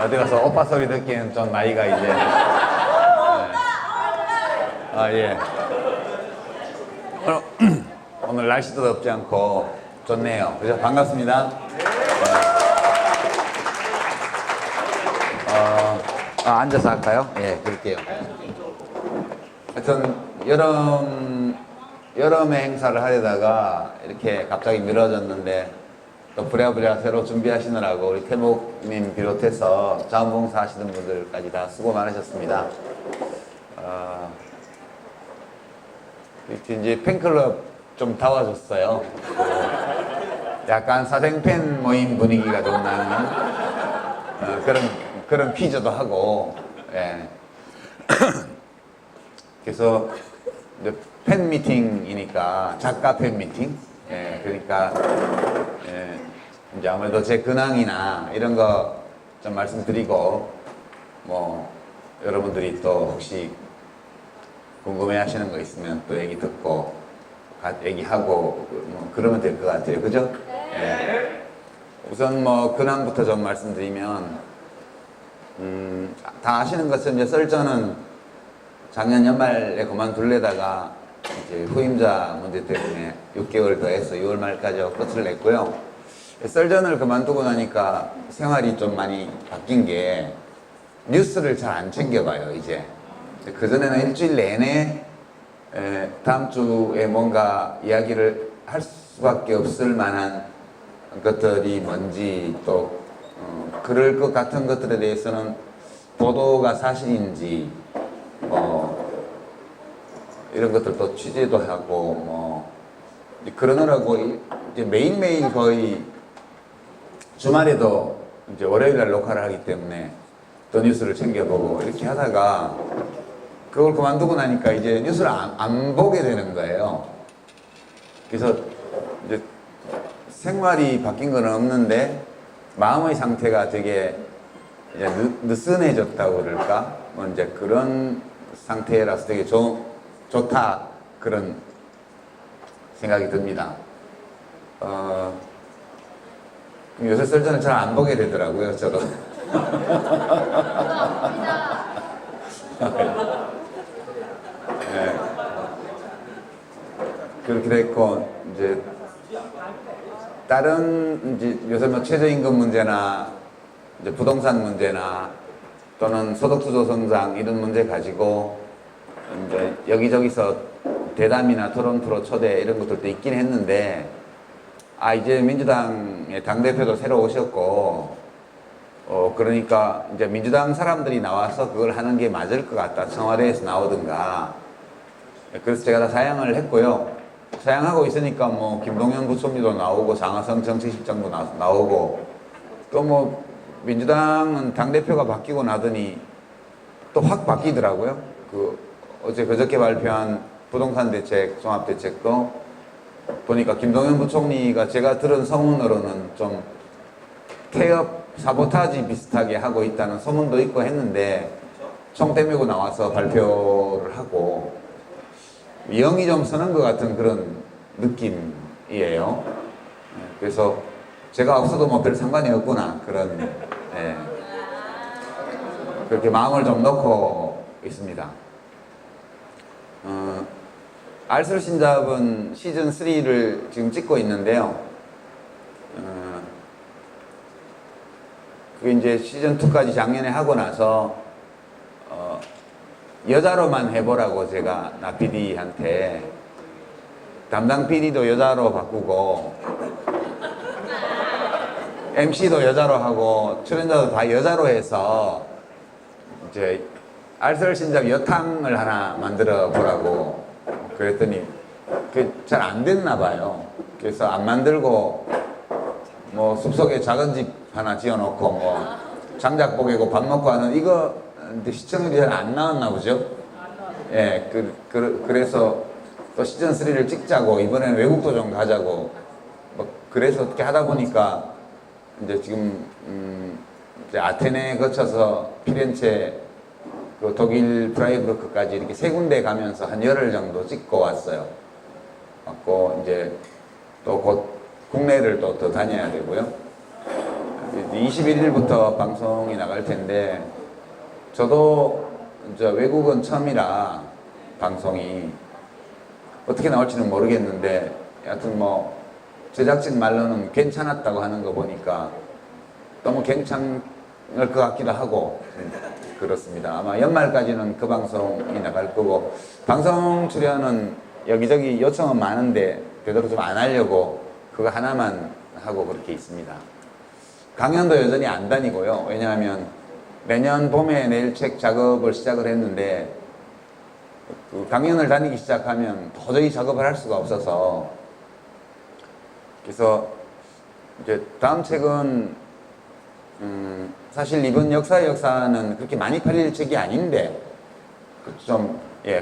어디 가서 오빠 소리 듣기엔 좀 나이가 이제. 네. 아, 예. 오늘 날씨도 덥지 않고 좋네요. 그죠? 반갑습니다. 앉아서 할까요? 예, 그럴게요. 하여튼, 여름에 행사를 하려다가 이렇게 갑자기 미뤄졌는데, 또 부랴부랴 새로 준비하시느라고 우리 태목님 비롯해서 자원봉사 하시는 분들까지 다 수고 많으셨습니다. 이제 팬클럽 좀 다워졌어요. 약간 사생팬 모임 분위기가 좀 나는 그런 퀴즈도 하고, 예. 그래서 이제 팬 미팅이니까 작가 팬 미팅, 예. 그러니까 예. 이제 아무래도 제 근황이나 이런 거 좀 말씀드리고, 뭐 여러분들이 또 혹시 궁금해하시는 거 있으면 또 얘기 듣고 얘기하고 뭐 그러면 될 것 같아요. 그죠? 예. 우선 뭐 근황부터 좀 말씀드리면, 다 아시는 것처럼 이제 썰전은 작년 연말에 그만둘래다가 이제 후임자 문제 때문에 6개월 더해서 6월 말까지 끝을 냈고요. 썰전을 그만두고 나니까 생활이 좀 많이 바뀐 게, 뉴스를 잘 안 챙겨봐요, 이제. 그전에는 일주일 내내 다음 주에 뭔가 이야기를 할 수밖에 없을 만한 것들이 뭔지, 또 그럴 것 같은 것들에 대해서는 보도가 사실인지 이런 것들도 취재도 하고 그러느라고 이제 매일매일 거의 주말에도 이제 월요일날 녹화를 하기 때문에 또 뉴스를 챙겨보고 이렇게 하다가 그걸 그만두고 나니까 이제 뉴스를 안 보게 되는 거예요. 그래서 이제 생활이 바뀐 건 없는데 마음의 상태가 되게 이제 느슨해졌다고 그럴까? 뭐 이제 그런 상태라서 되게 좋다, 그런 생각이 듭니다. 요새 썰전을 잘 안 보게 되더라고요, 저도. 네. 그렇게 됐고, 이제 다른 이제 요새 뭐 최저임금 문제나 이제 부동산 문제나 또는 소득주 조성장 이런 문제 가지고 이제 여기저기서 대담이나 토론 프로 초대 이런 것들도 있긴 했는데, 이제 민주당의 당대표도 새로 오셨고, 그러니까 이제 민주당 사람들이 나와서 그걸 하는 게 맞을 것 같다. 청와대에서 나오든가. 그래서 제가 다 사양을 했고요. 사양하고 있으니까 뭐 김동연 부총리도 나오고 장하성 정치실장도 나오고, 또 뭐 민주당은 당대표가 바뀌고 나더니 또 확 바뀌더라고요. 어제 그저께 발표한 부동산 대책, 종합 대책도 보니까 김동연 부총리가 제가 들은 소문으로는 좀 태업 사보타지 비슷하게 하고 있다는 소문도 있고 했는데, 총 대밀고 나와서 발표를 하고 영이 좀 서는 것 같은 그런 느낌이에요. 그래서 제가 없어도 뭐 별 상관이 없구나, 그런, 그렇게 마음을 좀 놓고 있습니다. 알쓸신잡은 시즌 3를 지금 찍고 있는데요. 그게 이제 시즌 2까지 작년에 하고 나서 여자로만 해보라고 제가 나 PD한테, 담당 PD도 여자로 바꾸고 MC도 여자로 하고 출연자도 다 여자로 해서 이제 알쓸신잡 여탕을 하나 만들어 보라고 그랬더니 그게 잘 안 됐나 봐요. 그래서 안 만들고 뭐 숲속에 작은 집 하나 지어놓고 뭐 장작보개고 밥 먹고 하는 이거 시청률이 잘 안 나왔나 보죠. 예, 그래서 또 시즌 3를 찍자고, 이번에는 외국도 좀 가자고 뭐 그래서 어떻게 하다 보니까 이제 지금 이제 아테네 거쳐서 피렌체, 그 독일 프라이부르크까지 이렇게 세 군데 가면서 한 열흘 정도 찍고 왔어요. 왔고 이제 또 곧 국내를 또 더 다녀야 되고요. 21일부터 방송이 나갈 텐데, 저도 이제 외국은 처음이라 방송이 어떻게 나올지는 모르겠는데, 하여튼 뭐 제작진 말로는 괜찮았다고 하는 거 보니까 너무 괜찮을 것 같기도 하고 그렇습니다. 아마 연말까지는 그 방송이 나갈 거고, 방송 출연은 여기저기 요청은 많은데 되도록 좀 안 하려고 그거 하나만 하고 그렇게 있습니다. 강연도 여전히 안 다니고요. 왜냐하면 내년 봄에 낼 책 작업을 시작을 했는데, 그 강연을 다니기 시작하면 도저히 작업을 할 수가 없어서, 그래서 이제 다음 책은 사실 이번 역사의 역사는 그렇게 많이 팔릴 책이 아닌데, 좀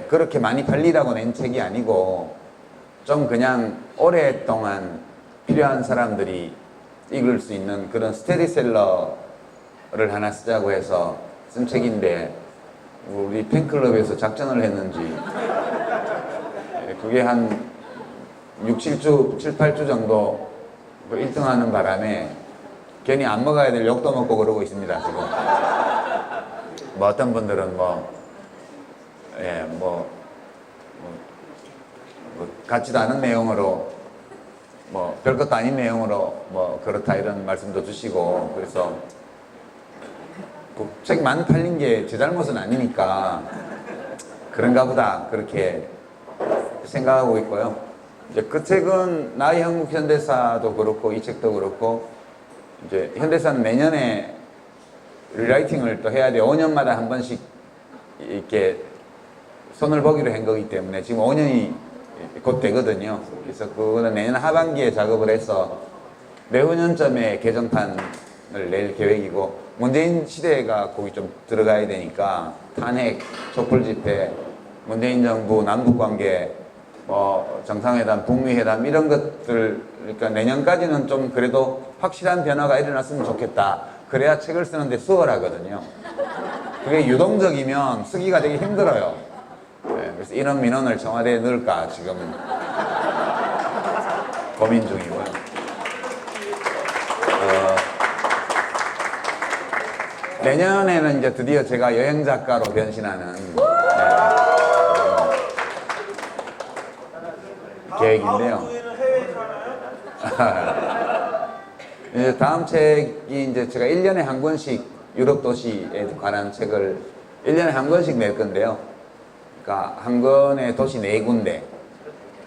그렇게 많이 팔리라고 낸 책이 아니고 좀 그냥 오랫동안 필요한 사람들이 읽을 수 있는 그런 스테디셀러를 하나 쓰자고 해서 쓴 책인데, 우리 팬클럽에서 작전을 했는지 그게 한 6, 7주, 7, 8주 정도 1등 하는 바람에 괜히 안 먹어야 될 욕도 먹고 그러고 있습니다, 지금. 뭐 어떤 분들은 같지도 않은 내용으로, 별것도 아닌 내용으로 그렇다 이런 말씀도 주시고, 그래서 책 많이 팔린 게 제 잘못은 아니니까 그런가 보다 그렇게 생각하고 있고요. 이제 그 책은 나의 한국 현대사도 그렇고 이 책도 그렇고, 이제 현대사는 내년에 리라이팅을 또 해야 돼. 5년마다 한 번씩 이렇게 손을 보기로 한 거기 때문에 지금 5년이 곧 되거든요. 그래서 그거는 내년 하반기에 작업을 해서 내후년쯤에 개정판을 낼 계획이고, 문재인 시대가 거기 좀 들어가야 되니까 탄핵, 촛불 집회, 문재인 정부, 남북관계, 정상회담, 북미회담 이런 것들, 그러니까 내년까지는 좀 그래도 확실한 변화가 일어났으면 좋겠다. 그래야 책을 쓰는데 수월하거든요. 그게 유동적이면 쓰기가 되게 힘들어요. 그래서 인원 민원을 청와대에 넣을까 지금 고민 중이고요. 내년에는 이제 드디어 제가 여행 작가로 변신하는 계획인데요. 이제 다음 책이 이제 제가 1년에 한 권씩 유럽 도시에 관한 책을 1년에 한 권씩 낼 건데요. 그러니까 한 권에 도시 4군데,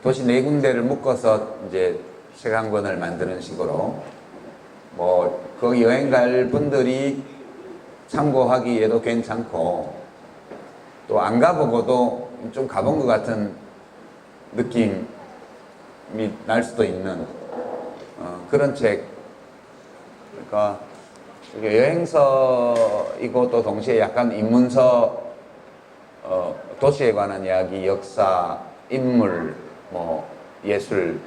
도시 4군데를 묶어서 이제 책 한 권을 만드는 식으로, 거기 여행 갈 분들이 참고하기에도 괜찮고, 또 안 가보고도 좀 가본 것 같은 느낌이 날 수도 있는 그런 책. 그러니까 여행서이고 또 동시에 약간 입문서, 도시에 관한 이야기, 역사, 인물, 예술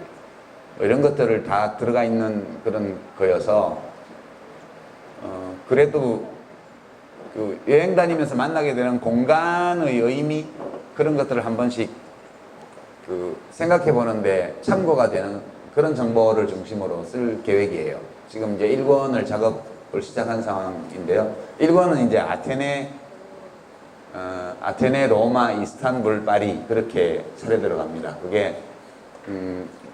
이런 것들을 다 들어가 있는 그런 거여서, 그래도 그 여행 다니면서 만나게 되는 공간의 의미, 그런 것들을 한 번씩 생각해 보는데 참고가 되는 그런 정보를 중심으로 쓸 계획이에요. 지금 이제 1권을 작업을 시작한 상황인데요. 1권은 이제 아테네, 로마, 이스탄불, 파리 그렇게 차례 들어갑니다. 그게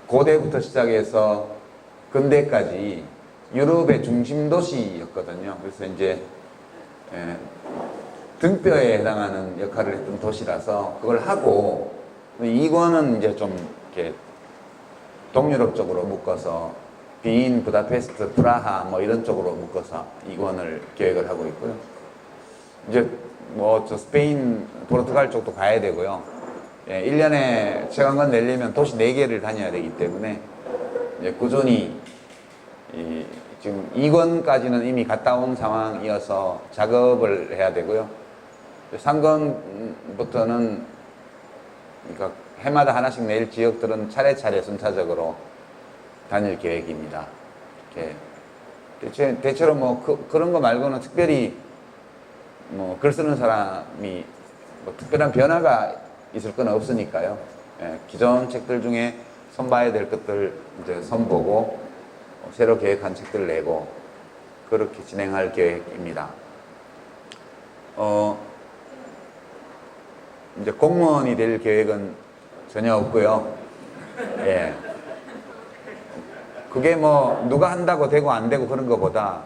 고대부터 시작해서 근대까지 유럽의 중심 도시였거든요. 그래서 이제 등뼈에 해당하는 역할을 했던 도시라서 그걸 하고, 2권은 이제 좀 이렇게 동유럽 쪽으로 묶어서 비인, 부다페스트, 프라하 이런 쪽으로 묶어서 2권을 계획을 하고 있고요. 이제 저 스페인, 포르투갈 쪽도 가야 되고요. 1년에 책 한 권 내려면 도시 4개를 다녀야 되기 때문에 이제 꾸준히 지금 2권까지는 이미 갔다 온 상황이어서 작업을 해야 되고요. 3권부터는 그러니까 해마다 하나씩 낼 지역들은 차례차례 순차적으로 다닐 계획입니다. 이렇게 대체로 그런 거 말고는 특별히 글 쓰는 사람이 특별한 변화가 있을 건 없으니까요. 기존 책들 중에 손봐야 될 것들 이제 손보고 새로 계획한 책들을 내고 그렇게 진행할 계획입니다. 이제 공무원이 될 계획은 전혀 없고요. 예. 그게 뭐 누가 한다고 되고 안 되고 그런 것보다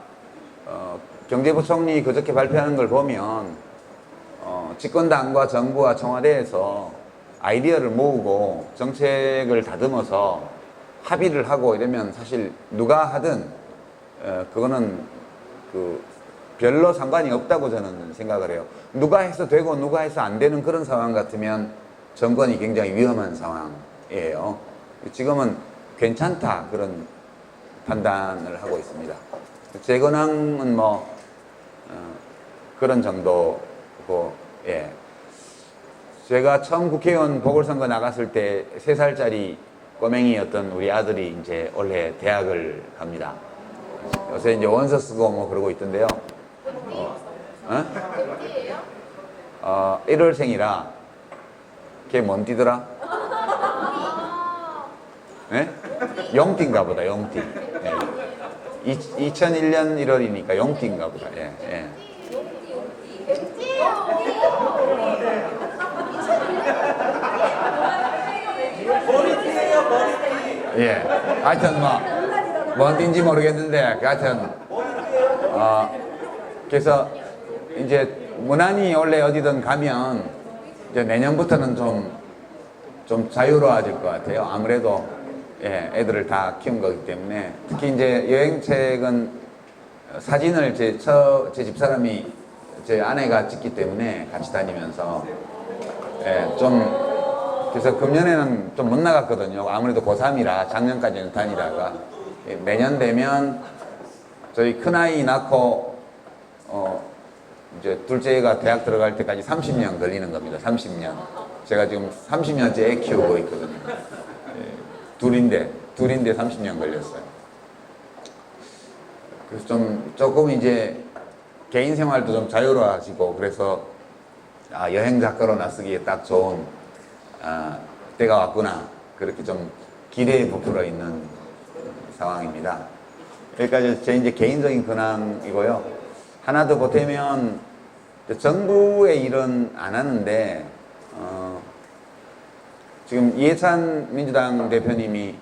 경제부총리 그저께 발표하는 걸 보면 집권당과 정부와 청와대에서 아이디어를 모으고 정책을 다듬어서 합의를 하고 이러면 사실 누가 하든 그거는 별로 상관이 없다고 저는 생각을 해요. 누가 해서 되고 누가 해서 안 되는 그런 상황 같으면 정권이 굉장히 위험한 상황이에요. 지금은 괜찮다 그런 판단을 하고 있습니다. 재건항은 뭐 그런 정도고, 예. 제가 처음 국회의원 보궐선거 나갔을 때 3살짜리 꼬맹이였던 우리 아들이 이제 올해 대학을 갑니다. 요새 이제 원서 쓰고 뭐 그러고 있던데요. 1월생이라 걔 뭔 띠더라? 네? 용띠인가 보다, 용띠. 예. 2001년 1월이니까 용띠인가 보다. 예, 예. 예. 하여튼 뭔 띠인지 모르겠는데, 하여튼, 그래서 이제 무난히 원래 어디든 가면 이제 내년부터는 좀 자유로워질 것 같아요. 아무래도 예, 애들을 다 키운 거기 때문에. 특히 이제 여행책은 사진을 제 집사람이 제 아내가 찍기 때문에 같이 다니면서 예, 그래서 금년에는 좀 못 나갔거든요. 아무래도 고3이라 작년까지는 다니다가 내년 되면 저희 큰아이 낳고 이제 둘째가 대학 들어갈 때까지 30년 걸리는 겁니다. 30년. 제가 지금 30년째 애 키우고 있거든요. 둘인데 30년 걸렸어요. 그래서 조금 이제 개인 생활도 좀 자유로워지고 그래서 여행 작가로 나서기에 딱 좋은 때가 왔구나. 그렇게 좀 기대에 부풀어 있는 상황입니다. 여기까지 제 이제 개인적인 근황이고요. 하나 더 보태면 정부의 일은 안 하는데 지금 이해찬 민주당 대표님이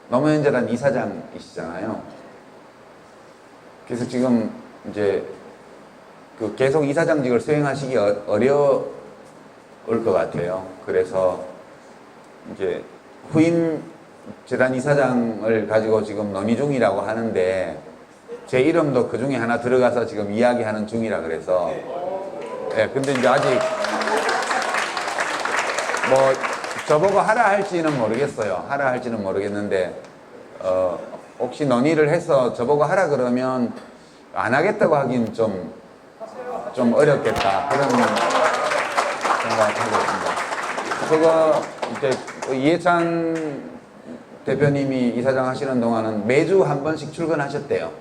노무현 재단 이사장이시잖아요. 그래서 지금 이제 계속 이사장직을 수행하시기 어려울 것 같아요. 그래서 이제 후임 재단 이사장을 가지고 지금 논의 중이라고 하는데 제 이름도 그 중에 하나 들어가서 지금 이야기하는 중이라 그래서 예, 근데 이제 아직 뭐 저보고 하라 할지는 모르겠어요. 하라 할지는 모르겠는데 혹시 논의를 해서 저보고 하라 그러면 안 하겠다고 하긴 좀 어렵겠다 그런 생각하고 있습니다. 그거 이제 이해찬 대표님이 이사장 하시는 동안은 매주 한 번씩 출근하셨대요.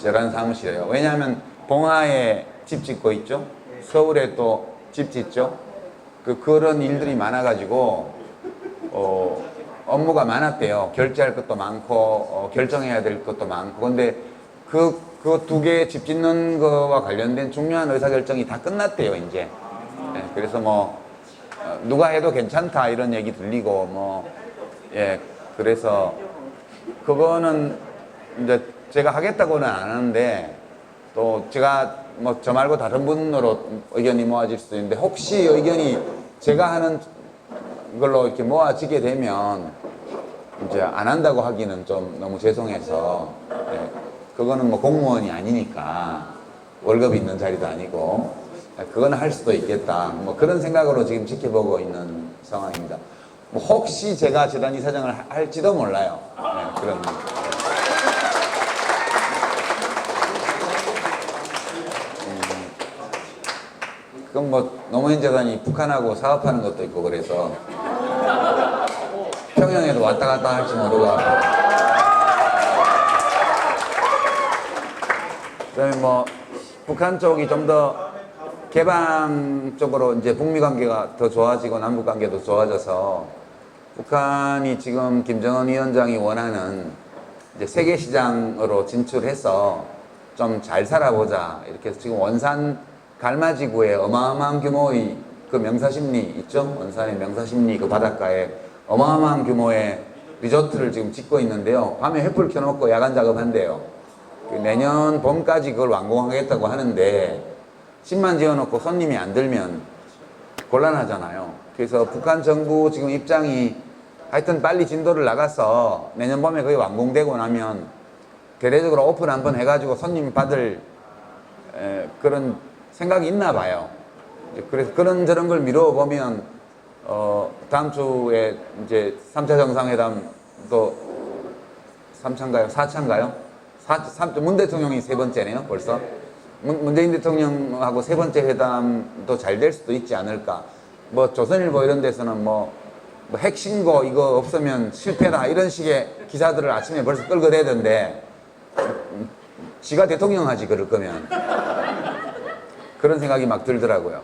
저런 사무실에요. 왜냐하면 봉화에 집 짓고 있죠. 서울에 또 집 짓죠. 그런 일들이 많아가지고 업무가 많았대요. 결제할 것도 많고 결정해야 될 것도 많고. 근데 그 두 개 집 짓는 거와 관련된 중요한 의사결정이 다 끝났대요. 이제. 네, 그래서 뭐 누가 해도 괜찮다 이런 얘기 들리고 뭐 예, 그래서 그거는 이제 제가 하겠다고는 안 하는데 또 제가 뭐 저 말고 다른 분으로 의견이 모아질 수도 있는데 혹시 의견이 제가 하는 걸로 이렇게 모아지게 되면 이제 안 한다고 하기는 좀 너무 죄송해서 예, 그거는 뭐 공무원이 아니니까 월급이 있는 자리도 아니고 그거는 할 수도 있겠다 뭐 그런 생각으로 지금 지켜보고 있는 상황입니다. 뭐 혹시 제가 재단 이사장을 할지도 몰라요. 네, 그런. 그건 뭐 노무현 재단이 북한하고 사업하는 것도 있고 그래서 평양에도 왔다 갔다 할지 모르고. 그다음에 뭐 북한 쪽이 좀 더 개방 쪽으로 이제 북미 관계가 더 좋아지고 남북 관계도 좋아져서 북한이 지금 김정은 위원장이 원하는 이제 세계 시장으로 진출해서 좀 잘 살아보자. 이렇게 해서 지금 원산 갈마지구에 어마어마한 규모의 그 명사십리 있죠? 원산의 명사십리 그 바닷가에 어마어마한 규모의 리조트를 지금 짓고 있는데요. 밤에 횃불 켜놓고 야간 작업한대요. 내년 봄까지 그걸 완공하겠다고 하는데 집만 지어놓고 손님이 안 들면 곤란하잖아요. 그래서 북한 정부 지금 입장이 하여튼 빨리 진도를 나가서 내년 봄에 거의 완공되고 나면 대대적으로 오픈 한번 해가지고 손님 받을 그런 생각이 있나 봐요. 그래서 그런저런 걸 미루어 보면 다음 주에 이제 3차 정상회담도 3차인가요? 4차인가요? 문 대통령이 세 번째네요, 벌써. 문재인 대통령하고 세 번째 회담도 잘 될 수도 있지 않을까. 뭐 조선일보 이런 데서는 뭐 핵신고 이거 없으면 실패다 이런 식의 기사들을 아침에 벌써 끌어대던데 지가 대통령 하지 그럴 거면 그런 생각이 막 들더라고요.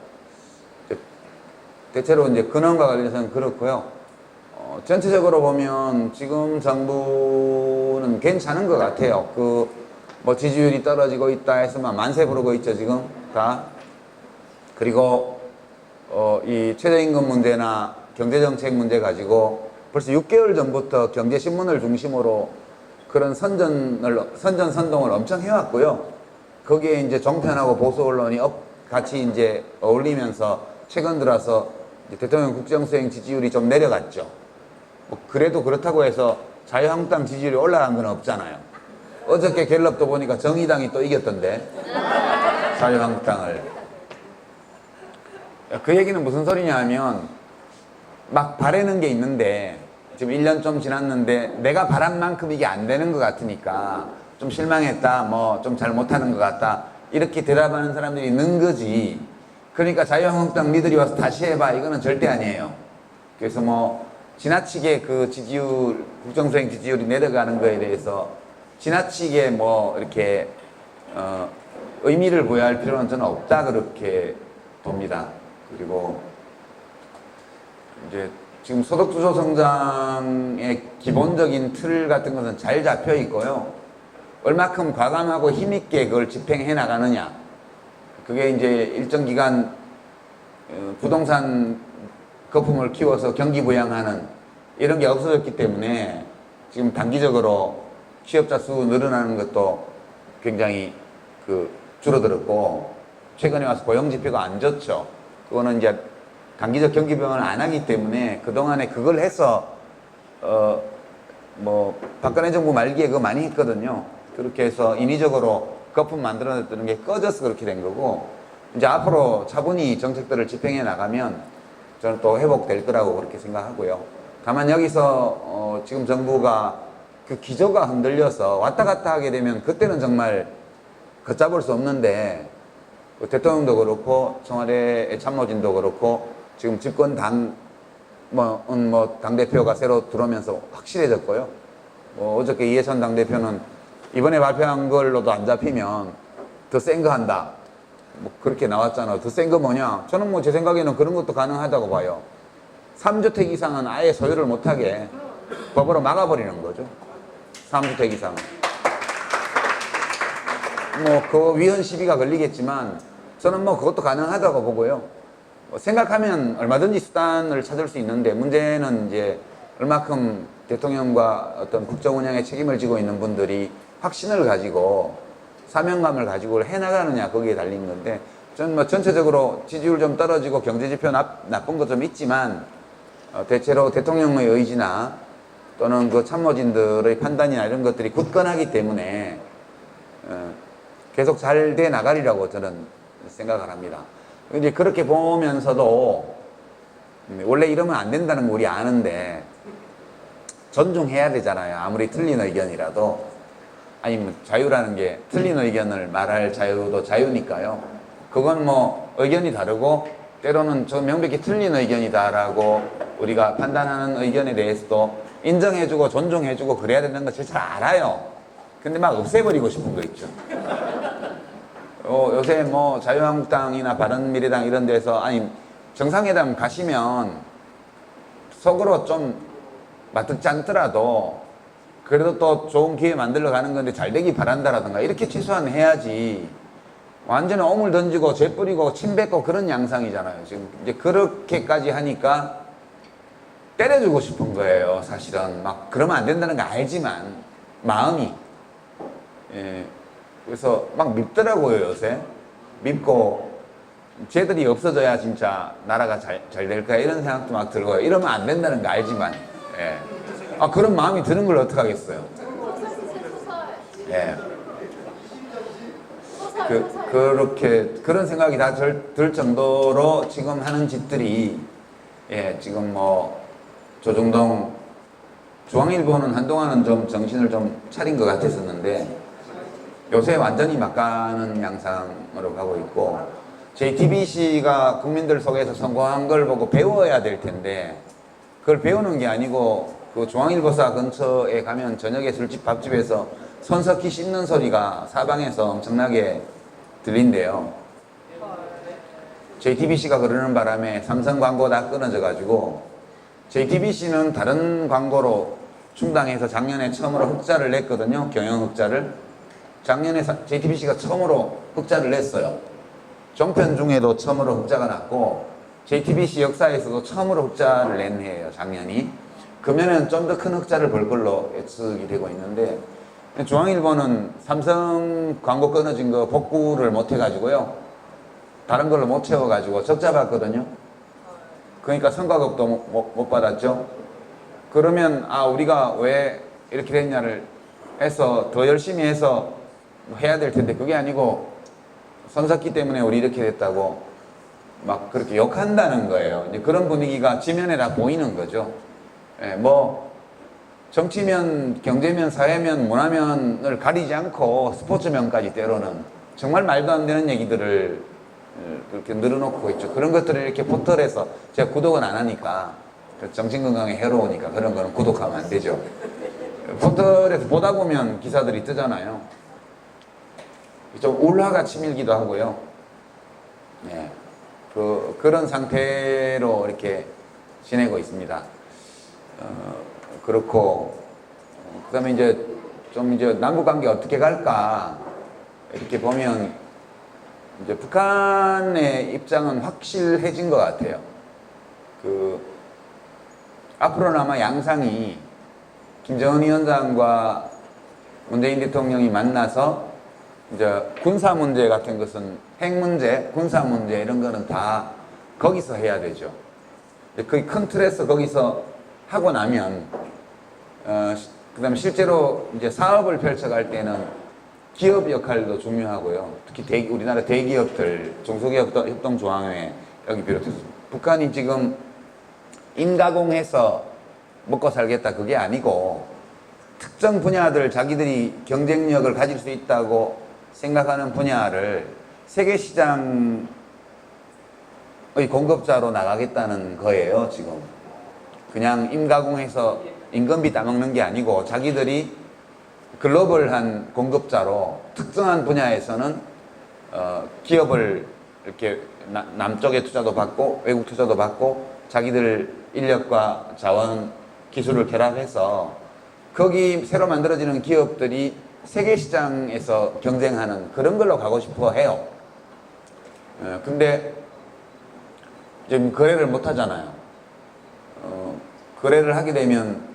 대체로 이제 근원과 관련해서는 그렇고요. 전체적으로 보면 지금 정부는 괜찮은 것 같아요. 뭐 지지율이 떨어지고 있다 해서만 만세 부르고 있죠 지금 다. 그리고 이 최저임금 문제나 경제정책 문제 가지고 벌써 6개월 전부터 경제신문을 중심으로 그런 선동을 엄청 해왔고요. 거기에 이제 종편하고 보수 언론이 같이 이제 어울리면서 최근 들어서 대통령 국정수행 지지율이 좀 내려갔죠. 뭐 그래도 그렇다고 해서 자유한국당 지지율이 올라간 건 없잖아요. 어저께 갤럽도 보니까 정의당이 또 이겼던데 자유한국당을. 그 얘기는 무슨 소리냐 하면 막 바라는 게 있는데 지금 1년 좀 지났는데 내가 바란 만큼 이게 안 되는 것 같으니까 좀 실망했다, 뭐 좀 잘 못하는 것 같다 이렇게 대답하는 사람들이 있는 거지. 그러니까 자유한국당 니들이 와서 다시 해봐 이거는 절대 아니에요. 그래서 뭐 지나치게 그 지지율, 국정수행 지지율이 내려가는 거에 대해서 지나치게 뭐 이렇게 의미를 부여할 필요는 저는 없다 그렇게 봅니다. 그리고 이제 지금 소득주도 성장의 기본적인 틀 같은 것은 잘 잡혀 있고요. 얼마큼 과감하고 힘있게 그걸 집행해 나가느냐. 그게 이제 일정 기간 부동산 거품을 키워서 경기 부양하는 이런 게 없어졌기 때문에 지금 단기적으로 취업자 수 늘어나는 것도 굉장히 줄어들었고 최근에 와서 고용 지표가 안 좋죠. 그거는 이제 단기적 경기 부양을 안 하기 때문에 그동안에 그걸 해서 뭐 박근혜 정부 말기에 그거 많이 했거든요. 그렇게 해서 인위적으로 거품 만들어냈던 게 꺼져서 그렇게 된 거고 이제 앞으로 차분히 정책들을 집행해 나가면 저는 또 회복될 거라고 그렇게 생각하고요. 다만 여기서 지금 정부가 그 기조가 흔들려서 왔다 갔다 하게 되면 그때는 정말 걷잡을 수 없는데 대통령도 그렇고 청와대 참모진도 그렇고 지금 집권 당대표가 새로 들어오면서 확실해졌고요. 어저께 이해찬 당대표는 이번에 발표한 걸로도 안 잡히면 더 센 거 한다. 뭐 그렇게 나왔잖아. 더 센 거 뭐냐? 저는 뭐 제 생각에는 그런 것도 가능하다고 봐요. 3주택 이상은 아예 소유를 못하게 법으로 막아버리는 거죠. 3주택 이상은. 뭐 그 위헌 시비가 걸리겠지만 저는 뭐 그것도 가능하다고 보고요. 생각하면 얼마든지 수단을 찾을 수 있는데 문제는 이제 얼마큼 대통령과 어떤 국정 운영에 책임을 지고 있는 분들이 확신을 가지고 사명감을 가지고 해나가느냐 거기에 달린 건데 저는 뭐 전체적으로 지지율 좀 떨어지고 경제지표 나쁜 거 좀 있지만 대체로 대통령의 의지나 또는 그 참모진들의 판단이나 이런 것들이 굳건하기 때문에 계속 잘 돼 나가리라고 저는 생각을 합니다. 이제 그렇게 보면서도 원래 이러면 안 된다는 거 우리 아는데 존중해야 되잖아요. 아무리 틀린 의견이라도. 아니면 자유라는 게 틀린 의견을 말할 자유도 자유니까요. 그건 뭐 의견이 다르고 때로는 저 명백히 틀린 의견이다라고 우리가 판단하는 의견에 대해서도 인정해주고 존중해주고 그래야 되는 거 잘 알아요. 근데 막 없애버리고 싶은 거 있죠. 요새 뭐 자유한국당이나 바른미래당 이런 데서 아니 정상회담 가시면 속으로 좀 맞듣지 않더라도 그래도 또 좋은 기회 만들러 가는 건데 잘 되기 바란다라든가 이렇게 최소한 해야지. 완전히 옴을 던지고 재 뿌리고 침 뱉고 그런 양상이잖아요. 지금 이제 그렇게까지 하니까 때려주고 싶은 거예요. 사실은 막 그러면 안 된다는 거 알지만 마음이, 예, 그래서 막 밉더라고요. 요새 밉고 쟤들이 없어져야 진짜 나라가 잘 될까 이런 생각도 막 들고요. 이러면 안 된다는 거 알지만, 예. 아, 그런 마음이 드는 걸 어떡하겠어요. 예. 그렇게 그런 생각이 다 들 정도로 지금 하는 짓들이, 예, 지금 뭐 조중동 중앙일보는 한동안은 좀 정신을 좀 차린 것 같았었는데 요새 완전히 막가는 양상으로 가고 있고, JTBC가 국민들 속에서 성공한 걸 보고 배워야 될 텐데 그걸 배우는 게 아니고 그 중앙일보사 근처에 가면 저녁에 술집 밥집에서 손석희 씹는 소리가 사방에서 엄청나게 들린대요. JTBC가 그러는 바람에 삼성 광고 다 끊어져 가지고 JTBC는 다른 광고로 충당해서 작년에 처음으로 흑자를 냈거든요. 경영 흑자를. 작년에 JTBC가 처음으로 흑자를 냈어요. 종편 중에도 처음으로 흑자가 났고 JTBC 역사에서도 처음으로 흑자를 낸 해예요. 작년이. 금년에는 좀 더 큰 흑자를 볼 걸로 예측이 되고 있는데 중앙일보는 삼성 광고 끊어진 거 복구를 못 해가지고요. 다른 걸로 못 채워가지고 적자 봤거든요. 그러니까 성과급도 못 받았죠. 그러면 아, 우리가 왜 이렇게 됐냐를 해서 더 열심히 해서 해야 될 텐데 그게 아니고 손석희 때문에 우리 이렇게 됐다고 막 그렇게 욕한다는 거예요. 이제 그런 분위기가 지면에 다 보이는 거죠. 예, 뭐 정치면, 경제면, 사회면, 문화면을 가리지 않고 스포츠면까지 때로는 정말 말도 안 되는 얘기들을 그렇게 늘어놓고 있죠. 그런 것들을 이렇게 포털에서 제가 구독은 안 하니까 정신건강에 해로우니까 그런 거는 구독하면 안 되죠. 포털에서 보다 보면 기사들이 뜨잖아요. 좀 울화가 치밀기도 하고요. 예, 그런 상태로 이렇게 지내고 있습니다. 그렇고, 그 다음에 이제 남북 관계 어떻게 갈까, 이렇게 보면, 이제 북한의 입장은 확실해진 것 같아요. 앞으로는 아마 양상이 김정은 위원장과 문재인 대통령이 만나서 이제 군사 문제 같은 것은 핵 문제, 군사 문제 이런 거는 다 거기서 해야 되죠. 거의 큰 틀에서 거기서 하고 나면, 그 다음에 실제로 이제 사업을 펼쳐갈 때는 기업 역할도 중요하고요. 특히 우리나라 대기업들, 중소기업협동조합회 여기 비롯해서 북한이 지금 인가공해서 먹고 살겠다 그게 아니고 특정 분야들 자기들이 경쟁력을 가질 수 있다고 생각하는 분야를 세계 시장의 공급자로 나가겠다는 거예요. 지금 그냥 임가공해서 임금비 따먹는 게 아니고 자기들이 글로벌한 공급자로 특정한 분야에서는 기업을 이렇게 남쪽에 투자도 받고 외국 투자도 받고 자기들 인력과 자원 기술을 결합해서 거기 새로 만들어지는 기업들이 세계 시장에서 경쟁하는 그런 걸로 가고 싶어 해요. 근데 지금 거래를 못 하잖아요. 거래를 하게 되면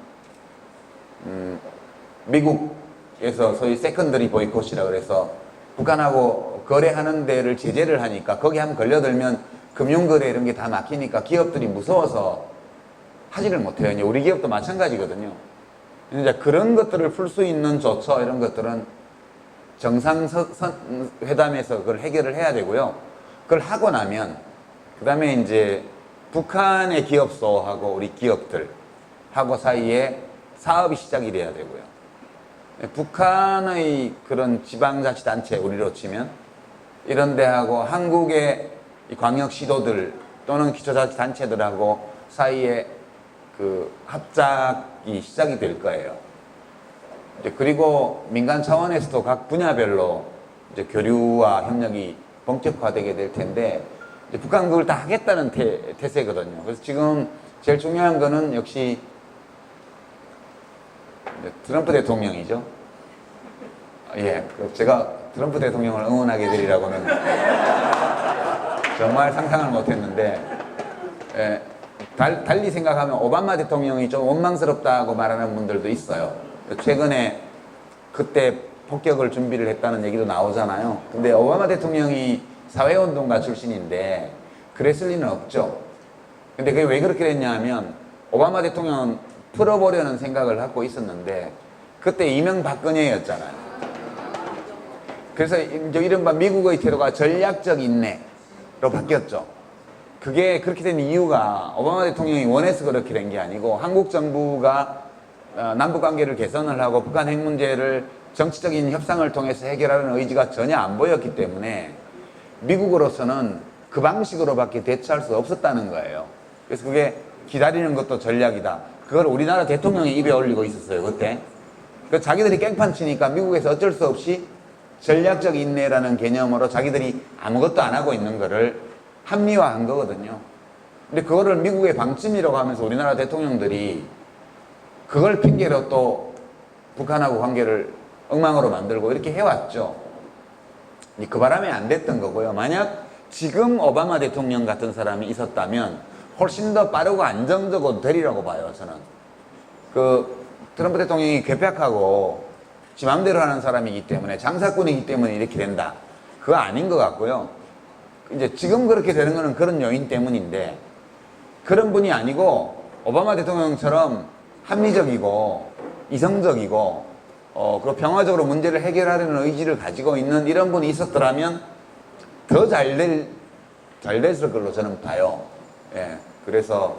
미국에서 소위 세컨더리 보이콧이라 그래서 북한하고 거래하는 데를 제재를 하니까 거기 한번 걸려들면 금융거래 이런 게 다 막히니까 기업들이 무서워서 하지를 못해요. 이제 우리 기업도 마찬가지거든요. 이제 그런 것들을 풀 수 있는 조처 이런 것들은 정상회담에서 그걸 해결을 해야 되고요. 그걸 하고 나면 그 다음에 이제 북한의 기업소하고 우리 기업들하고 사이에 사업이 시작이 돼야 되고요. 북한의 그런 지방자치단체 우리로 치면 이런 데하고 한국의 광역시도들 또는 기초자치단체들하고 사이에 그 합작이 시작이 될 거예요. 이제 그리고 민간 차원에서도 각 분야별로 이제 교류와 협력이 본격화되게 될 텐데 이제 북한 그걸 다 하겠다는 태세거든요. 그래서 지금 제일 중요한 거는 역시 트럼프 대통령이죠. 예, 제가 트럼프 대통령을 응원하게 되리라고는 정말 상상을 못했는데, 예, 달리 생각하면 오바마 대통령이 좀 원망스럽다고 말하는 분들도 있어요. 최근에 그때 폭격을 준비를 했다는 얘기도 나오잖아요. 근데 오바마 대통령이 사회운동가 출신인데 그랬을 리는 없죠. 근데 그게 왜 그렇게 됐냐 하면 오바마 대통령은 풀어보려는 생각을 갖고 있었는데 그때 이명박근혜였잖아요. 그래서 이제 이른바 미국의 태도가 전략적 인내로 바뀌었죠. 그게 그렇게 된 이유가 오바마 대통령이 원해서 그렇게 된 게 아니고 한국 정부가 남북관계를 개선을 하고 북한 핵 문제를 정치적인 협상을 통해서 해결하는 의지가 전혀 안 보였기 때문에 미국으로서는 그 방식으로밖에 대처할 수 없었다는 거예요. 그래서 그게 기다리는 것도 전략이다. 그걸 우리나라 대통령이 입에 올리고 있었어요, 그때. 그 자기들이 깽판 치니까 미국에서 어쩔 수 없이 전략적 인내라는 개념으로 자기들이 아무것도 안 하고 있는 거를 합리화한 거거든요. 근데 그거를 미국의 방침이라고 하면서 우리나라 대통령들이 그걸 핑계로 또 북한하고 관계를 엉망으로 만들고 이렇게 해왔죠. 그 바람에 안 됐던 거고요. 만약 지금 오바마 대통령 같은 사람이 있었다면 훨씬 더 빠르고 안정적으로 되리라고 봐요, 저는. 그 트럼프 대통령이 괴팍하고 지 맘대로 하는 사람이기 때문에, 장사꾼이기 때문에 이렇게 된다. 그거 아닌 것 같고요. 이제 지금 그렇게 되는 거는 그런 요인 때문인데, 그런 분이 아니고 오바마 대통령처럼 합리적이고 이성적이고 그리고 평화적으로 문제를 해결하려는 의지를 가지고 있는 이런 분이 있었더라면 더 잘 됐을 걸로 저는 봐요. 예, 그래서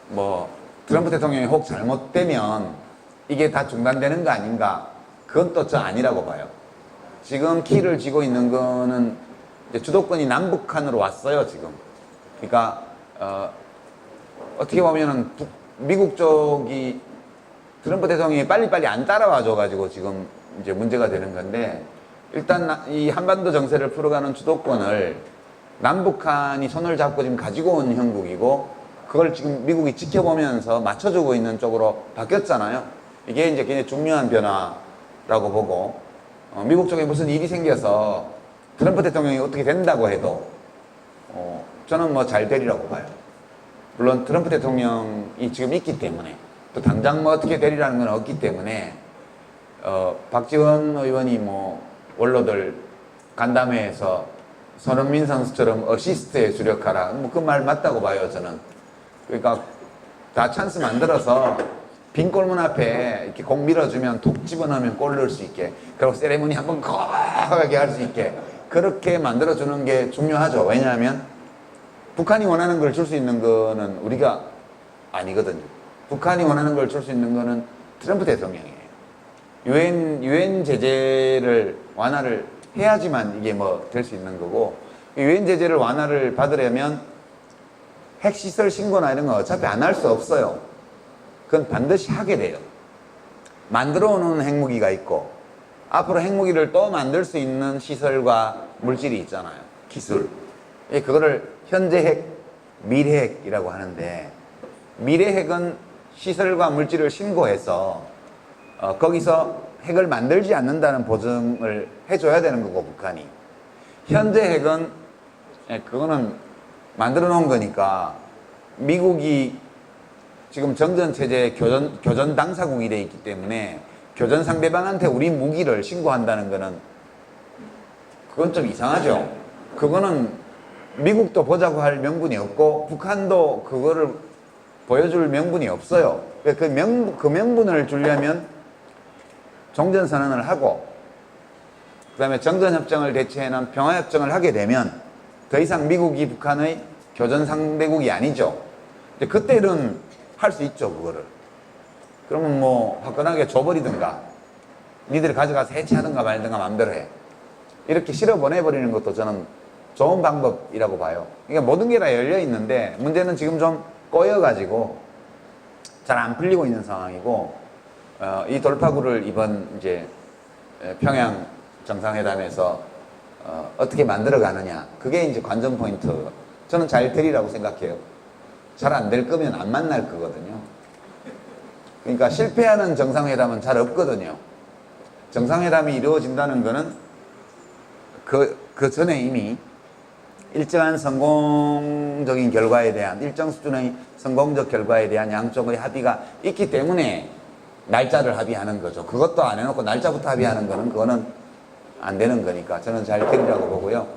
뭐 트럼프 대통령이 혹 잘못되면 이게 다 중단되는 거 아닌가? 그건 또 저 아니라고 봐요. 지금 키를 쥐고 있는 거는 이제 주도권이 남북한으로 왔어요, 지금. 그러니까 어떻게 보면은 미국 쪽이 트럼프 대통령이 빨리빨리 안 따라와 줘가지고 지금 이제 문제가 되는 건데, 일단 이 한반도 정세를 풀어가는 주도권을 남북한이 손을 잡고 지금 가지고 온 형국이고, 그걸 지금 미국이 지켜보면서 맞춰주고 있는 쪽으로 바뀌었잖아요. 이게 이제 굉장히 중요한 변화라고 보고, 미국 쪽에 무슨 일이 생겨서 트럼프 대통령이 어떻게 된다고 해도 저는 뭐 잘 되리라고 봐요. 물론 트럼프 대통령이 지금 있기 때문에, 또 당장 뭐 어떻게 되리라는 건 없기 때문에, 박지원 의원이 뭐 원로들 간담회에서 손흥민 선수처럼 어시스트에 주력하라, 뭐 그 말 맞다고 봐요, 저는. 그러니까 다 찬스 만들어서 빈 골문 앞에 이렇게 공 밀어주면 톡 집어넣으면 골 넣을 수 있게, 그리고 세레모니 한번 거하게 할 수 있게 그렇게 만들어주는 게 중요하죠. 왜냐하면 북한이 원하는 걸 줄 수 있는 거는 우리가 아니거든요. 북한이 원하는 걸 줄 수 있는 거는 트럼프 대통령이에요. 유엔 제재를 완화를 해야지만 이게 뭐 될 수 있는 거고, 유엔 제재를 완화를 받으려면 핵시설 신고나 이런 거 어차피 안 할 수 없어요. 그건 반드시 하게 돼요. 만들어 오는 핵무기가 있고, 앞으로 핵무기를 또 만들 수 있는 시설과 물질이 있잖아요. 기술. 그거를 현재 핵, 미래 핵이라고 하는데, 미래 핵은 시설과 물질을 신고해서 거기서 핵을 만들지 않는다는 보증을 해줘야 되는 거고, 북한이. 현재 핵은 그거는 만들어 놓은 거니까 미국이 지금 정전체제의 교전 당사국이 돼 있기 때문에 교전 상대방한테 우리 무기를 신고한다는 거는 그건 좀 이상하죠. 그거는 미국도 보자고 할 명분이 없고 북한도 그거를 보여줄 명분이 없어요. 그 명분을 주려면 종전선언을 하고, 그 다음에 정전협정을 대체해놓은 평화협정을 하게 되면 더 이상 미국이 북한의 교전 상대국이 아니죠. 이제 그때는 할 수 있죠, 그거를. 그러면 뭐 화끈하게 줘버리든가 니들이 가져가서 해체하든가 말든가 마음대로 해. 이렇게 실어보내버리는 것도 저는 좋은 방법이라고 봐요. 그러니까 모든 게 다 열려 있는데 문제는 지금 좀 꼬여가지고 잘 안 풀리고 있는 상황이고, 이 돌파구를 이번 이제 평양 정상회담에서 어떻게 만들어 가느냐, 그게 이제 관전 포인트. 저는 잘 되리라고 생각해요. 잘 안 될 거면 안 만날 거거든요. 그러니까 실패하는 정상회담은 잘 없거든요. 정상회담이 이루어진다는 거는 그 전에 이미 일정한 성공적인 결과에 대한, 일정 수준의 성공적 결과에 대한 양쪽의 합의가 있기 때문에 날짜를 합의하는 거죠. 그것도 안 해놓고 날짜부터 합의하는 거는, 그거는 안 되는 거니까 저는 잘 되리라고 보고요.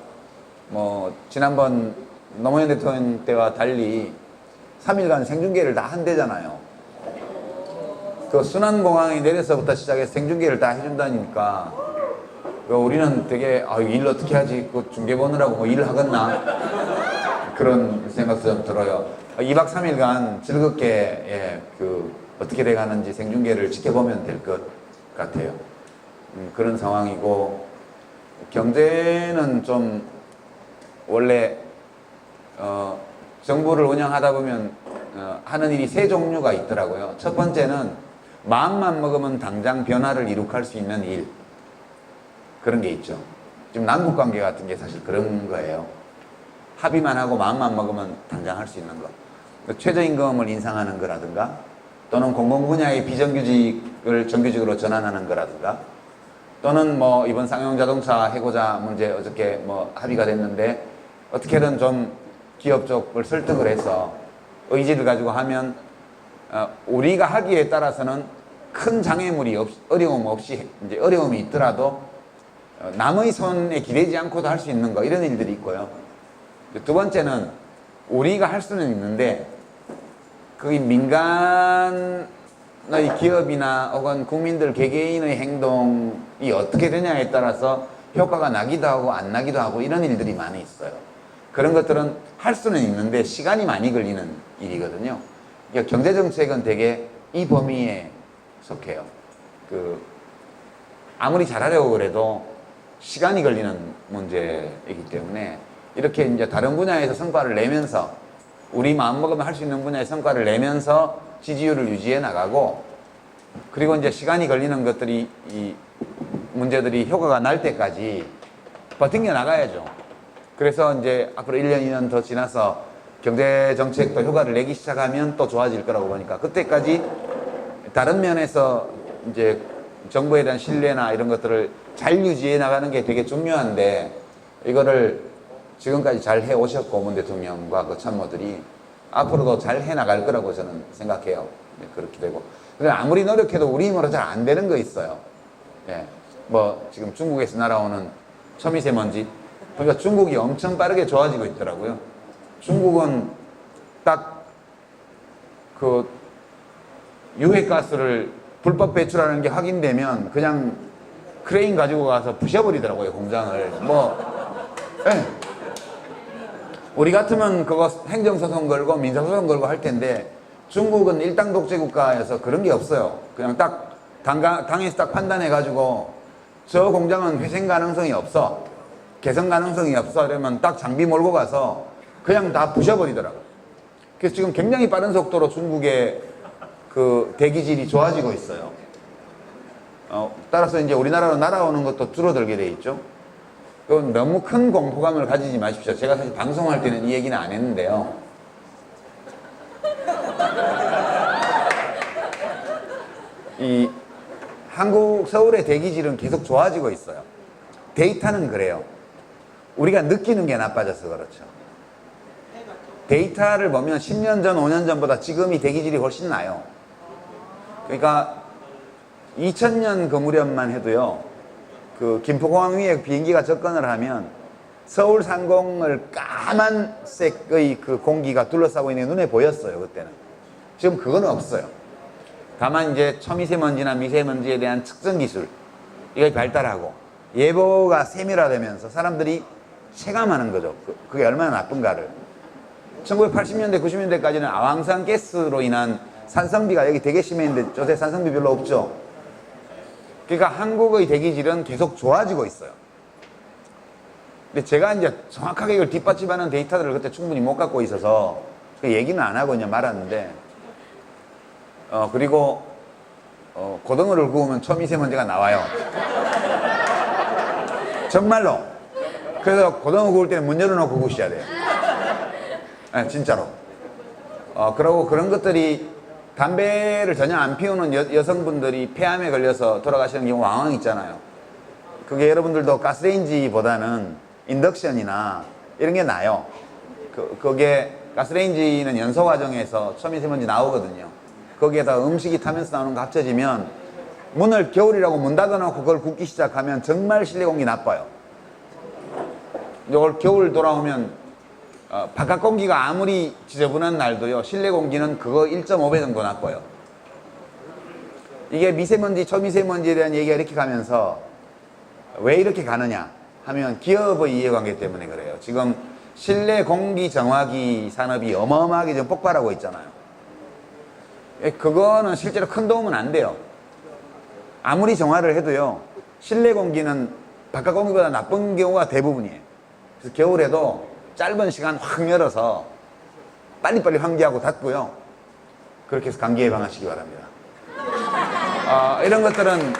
뭐 지난번 노무현 대통령 때와 달리 3일간 생중계를 다 한대잖아요. 그 순환공항에 내려서부터 시작해서 생중계를 다 해준다니까 우리는 되게 일 어떻게 하지? 그 중계 보느라고 뭐 일을 하겠나? 그런 생각도 좀 들어요. 2박 3일간 즐겁게 어떻게 돼가는지 생중계를 지켜보면 될 것 같아요. 그런 상황이고, 경제는 좀 원래 정부를 운영하다 보면 하는 일이 세 종류가 있더라고요. 첫 번째는 마음만 먹으면 당장 변화를 이룩할 수 있는 일, 그런 게 있죠. 지금 남북관계 같은 게 사실 그런 거예요. 합의만 하고 마음만 먹으면 당장 할 수 있는 거. 최저임금을 인상하는 거라든가, 또는 공공분야의 비정규직을 정규직으로 전환하는 거라든가, 또는 뭐 이번 쌍용자동차 해고자 문제 어저께 뭐 합의가 됐는데 어떻게든 좀 기업 쪽을 설득을 해서 의지를 가지고 하면 우리가 하기에 따라서는 큰 장애물이 어려움 없이, 이제 어려움이 있더라도 남의 손에 기대지 않고도 할 수 있는 거, 이런 일들이 있고요. 두 번째는 우리가 할 수는 있는데 그게 민간의 기업이나 혹은 국민들 개개인의 행동이 어떻게 되냐에 따라서 효과가 나기도 하고 안 나기도 하고, 이런 일들이 많이 있어요. 그런 것들은 할 수는 있는데 시간이 많이 걸리는 일이거든요. 그러니까 경제정책은 되게 이 범위에 속해요. 아무리 잘하려고 그래도 시간이 걸리는 문제이기 때문에 이렇게 이제 다른 분야에서 성과를 내면서, 우리 마음먹으면 할 수 있는 분야의 성과를 내면서 지지율을 유지해 나가고, 그리고 이제 시간이 걸리는 것들이, 이 문제들이 효과가 날 때까지 버팅겨 나가야죠. 그래서 이제 앞으로 1년, 2년 더 지나서 경제정책도 효과를 내기 시작하면 또 좋아질 거라고 보니까, 그때까지 다른 면에서 이제 정부에 대한 신뢰나 이런 것들을 잘 유지해 나가는 게 되게 중요한데, 이거를 지금까지 잘 해 오셨고, 문 대통령과 그 참모들이 앞으로도 잘 해 나갈 거라고 저는 생각해요. 그렇게 되고. 근데 아무리 노력해도 우리 힘으로 잘 안 되는 거 있어요. 예. 뭐 지금 중국에서 날아오는 초미세먼지, 그러니까 중국이 엄청 빠르게 좋아지고 있더라고요. 중국은 딱 그 유해가스를 불법 배출하는 게 확인되면 그냥 크레인 가지고 가서 부셔버리더라고요, 공장을. 예. 우리 같으면 그거 행정소송 걸고 민사소송 걸고 할 텐데, 중국은 일당 독재 국가여서 그런 게 없어요. 그냥 딱 당에서 딱 판단해가지고 저 공장은 회생 가능성이 없어, 개선 가능성이 없어, 이러면 딱 장비 몰고 가서 그냥 다 부셔버리더라고요. 그래서 지금 굉장히 빠른 속도로 중국의 그 대기질이 좋아지고 있어요. 따라서 이제 우리나라로 날아오는 것도 줄어들게 돼 있죠. 그건 너무 큰 공포감을 가지지 마십시오. 제가 사실 방송할 때는 이 얘기는 안 했는데요. 이 한국 서울의 대기질은 계속 좋아지고 있어요. 데이터는 그래요. 우리가 느끼는 게 나빠져서 그렇죠. 데이터를 보면 10년 전, 5년 전보다 지금이 대기질이 훨씬 나요. 그러니까 2000년 그 무렵만 해도요, 그 김포공항 위에 비행기가 접근을 하면 서울 상공을 까만색의 그 공기가 둘러싸고 있는 게 눈에 보였어요, 그때는. 지금 그건 없어요. 다만 이제 초미세먼지나 미세먼지에 대한 측정 기술, 이게 발달하고 예보가 세밀화되면서 사람들이 체감하는 거죠. 그게 얼마나 나쁜가를. 1980년대, 90년대까지는 아황산 가스로 인한 산성비가 여기 되게 심했는데 요새 산성비 별로 없죠. 그러니까 한국의 대기질은 계속 좋아지고 있어요. 근데 제가 이제 정확하게 이걸 뒷받침하는 데이터들을 그때 충분히 못 갖고 있어서 그 얘기는 안 하고 그냥 말았는데, 그리고 고등어를 구우면 초미세먼지가 나와요. 정말로. 그래서 고등어 구울 때는 문 열어놓고 구우셔야 돼요. 네, 진짜로. 그러고 그런 것들이 담배를 전혀 안 피우는 여성분들이 폐암에 걸려서 돌아가시는 경우 왕왕 있잖아요. 그게 여러분들도 가스레인지보다는 인덕션이나 이런 게 나아요. 그게 가스레인지는 연소 과정에서 초미세먼지 나오거든요. 거기에다 음식이 타면서 나오는 거 합쳐지면 문을 겨울이라고 문 닫아놓고 그걸 굽기 시작하면 정말 실내 공기 나빠요. 이걸 겨울 돌아오면 바깥 공기가 아무리 지저분한 날도요, 실내 공기는 그거 1.5배 정도 나빠요. 이게 미세먼지, 초미세먼지에 대한 얘기가 이렇게 가면서 왜 이렇게 가느냐 하면 기업의 이해관계 때문에 그래요. 지금 실내 공기 정화기 산업이 어마어마하게 지금 폭발하고 있잖아요. 그거는 실제로 큰 도움은 안 돼요. 아무리 정화를 해도요, 실내 공기는 바깥 공기보다 나쁜 경우가 대부분이에요. 그래서 겨울에도 짧은 시간 확 열어서 빨리빨리 환기하고 닫고요. 그렇게 해서 감기 예방하시기 바랍니다. 이런 것들은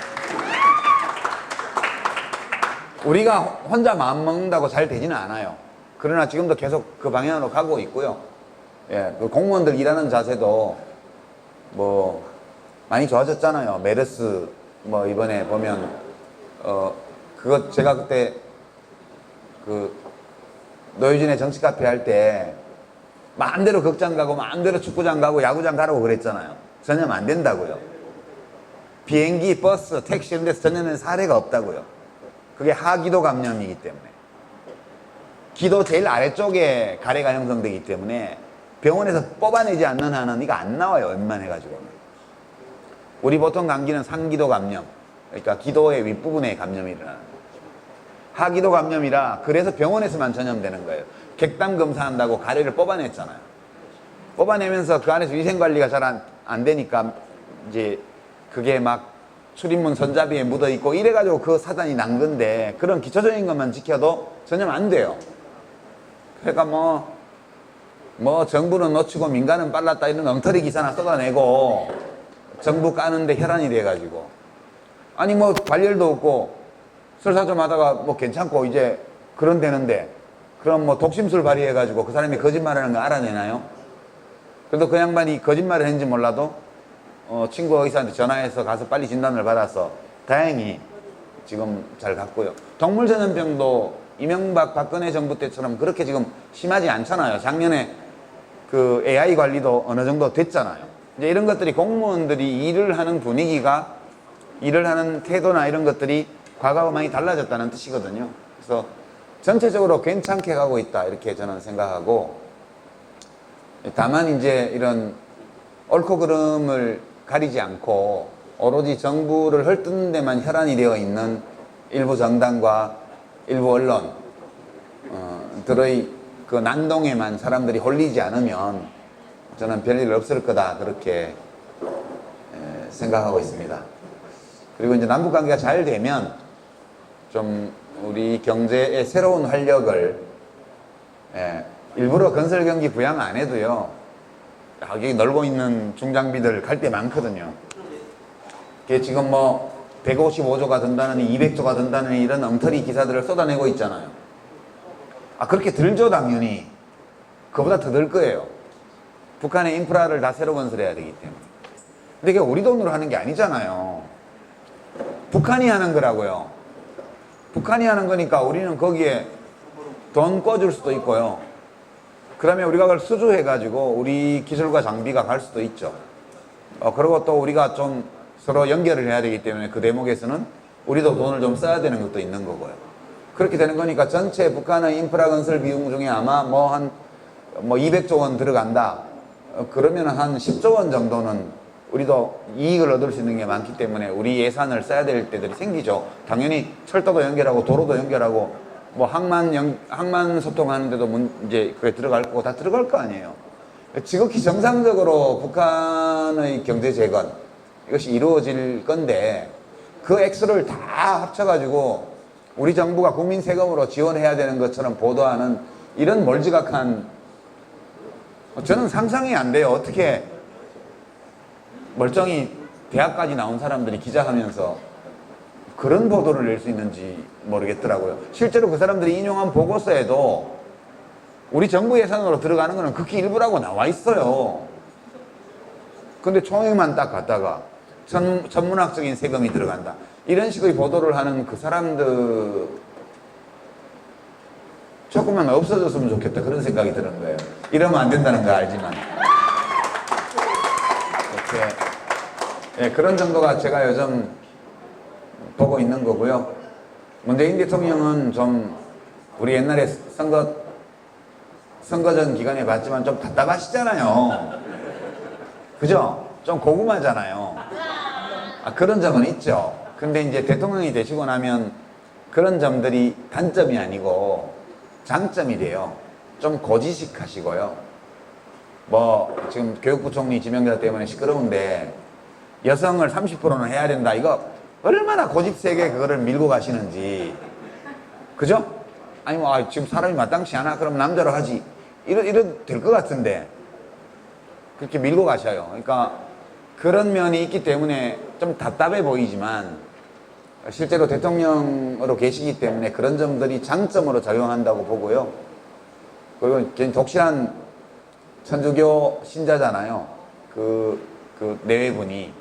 우리가 혼자 마음먹는다고 잘 되지는 않아요. 그러나 지금도 계속 그 방향으로 가고 있고요. 예, 그 공무원들 일하는 자세도 뭐 많이 좋아졌잖아요. 메르스 뭐 이번에 보면 그거 제가 그때 그 노유진의 정치 카페 할 때 마음대로 극장 가고 마음대로 축구장 가고 야구장 가라고 그랬잖아요. 전염 안 된다고요. 비행기, 버스, 택시 이런 데서 전염된 사례가 없다고요. 그게 하기도 감염이기 때문에. 기도 제일 아래쪽에 가래가 형성되기 때문에 병원에서 뽑아내지 않는 한은 이거 안 나와요. 웬만해가지고는. 우리 보통 감기는 상기도 감염, 그러니까 기도의 윗부분에 감염이 일어나는 거예요. 하기도 감염이라 그래서 병원에서만 전염되는 거예요. 객담 검사한다고 가래를 뽑아냈잖아요. 뽑아내면서 그 안에서 위생관리가 잘 안 되니까 이제 그게 막 출입문 손잡이에 묻어있고 이래가지고 그 사단이 난 건데, 그런 기초적인 것만 지켜도 전염 안 돼요. 그러니까 뭐 정부는 놓치고 민간은 빨랐다 이런 엉터리 기사나 쏟아내고 정부 까는데 혈안이 돼가지고, 아니 뭐 관련도 없고 설사 좀 하다가 뭐 괜찮고 이제 그런 되는데, 그럼 뭐 독심술 발휘해가지고 그 사람이 거짓말하는 거 알아내나요? 그래도 그 양반이 거짓말을 했는지 몰라도 친구 의사한테 전화해서 가서 빨리 진단을 받아서 다행히 지금 잘 갔고요. 동물 전염병도 이명박 박근혜 정부 때처럼 그렇게 지금 심하지 않잖아요. 작년에 그 AI 관리도 어느 정도 됐잖아요. 이제 이런 것들이 공무원들이 일을 하는 분위기가, 일을 하는 태도나 이런 것들이 과거와 많이 달라졌다는 뜻이거든요. 그래서 전체적으로 괜찮게 가고 있다 이렇게 저는 생각하고, 다만 이제 이런 옳고 그름을 가리지 않고 오로지 정부를 헐뜯는 데만 혈안이 되어 있는 일부 정당과 일부 언론들의 그 난동에만 사람들이 홀리지 않으면 저는 별일 없을 거다 그렇게 생각하고 있습니다. 그리고 이제 남북 관계가 잘 되면 좀 우리 경제의 새로운 활력을 일부러 건설 경기 부양 안 해도요, 여기 놀고 있는 중장비들 갈 데 많거든요. 그게 지금 뭐 155조가 든다느니 200조가 든다느니 이런 엉터리 기사들을 쏟아내고 있잖아요. 그렇게 들죠 당연히. 그보다 더 들 거예요. 북한의 인프라를 다 새로 건설해야 되기 때문에. 근데 그게 우리 돈으로 하는 게 아니잖아요. 북한이 하는 거라고요. 북한이 하는 거니까 우리는 거기에 돈 꿔줄 수도 있고요. 그러면 우리가 그걸 수주해가지고 우리 기술과 장비가 갈 수도 있죠. 그리고 또 우리가 좀 서로 연결을 해야 되기 때문에 그 대목에서는 우리도 돈을 좀 써야 되는 것도 있는 거고요. 그렇게 되는 거니까 전체 북한의 인프라 건설 비용 중에 아마 뭐 200조 원 들어간다. 그러면 한 10조 원 정도는 우리도 이익을 얻을 수 있는 게 많기 때문에 우리 예산을 써야 될 때들이 생기죠. 당연히 철도도 연결하고 도로도 연결하고 뭐 항만 소통하는데도 이제 그게 들어갈 거고 다 들어갈 거 아니에요. 지극히 정상적으로 북한의 경제 재건 이것이 이루어질 건데, 그 액수를 다 합쳐가지고 우리 정부가 국민 세금으로 지원해야 되는 것처럼 보도하는 이런 몰지각한, 저는 상상이 안 돼요. 어떻게 멀쩡히 대학까지 나온 사람들이 기자하면서 그런 보도를 낼 수 있는지 모르겠더라고요. 실제로 그 사람들이 인용한 보고서에도 우리 정부 예산으로 들어가는 거는 극히 일부라고 나와 있어요. 근데 총액만 딱 갖다가 천문학적인 세금이 들어간다. 이런 식의 보도를 하는 그 사람들 조금만 없어졌으면 좋겠다. 그런 생각이 드는 거예요. 이러면 안 된다는 거 알지만. 이렇게, 예, 그런 정도가 제가 요즘 보고 있는 거고요. 문재인 대통령은 좀 우리 옛날에 선거전 기간에 봤지만 좀 답답하시잖아요. 그죠? 좀 고구마잖아요. 그런 점은 있죠. 근데 이제 대통령이 되시고 나면 그런 점들이 단점이 아니고 장점이 돼요. 좀 고지식 하시고요. 뭐 지금 교육부 총리 지명자 때문에 시끄러운데 여성을 30%는 해야 된다. 이거 얼마나 고집 세게 그거를 밀고 가시는지. 그죠? 아니 뭐 지금 사람이 마땅치 않아. 그럼 남자로 하지. 이런 될 것 같은데 그렇게 밀고 가셔요. 그러니까 그런 면이 있기 때문에 좀 답답해 보이지만 실제로 대통령으로 계시기 때문에 그런 점들이 장점으로 작용한다고 보고요. 그리고 독실한 천주교 신자잖아요. 그 내외분이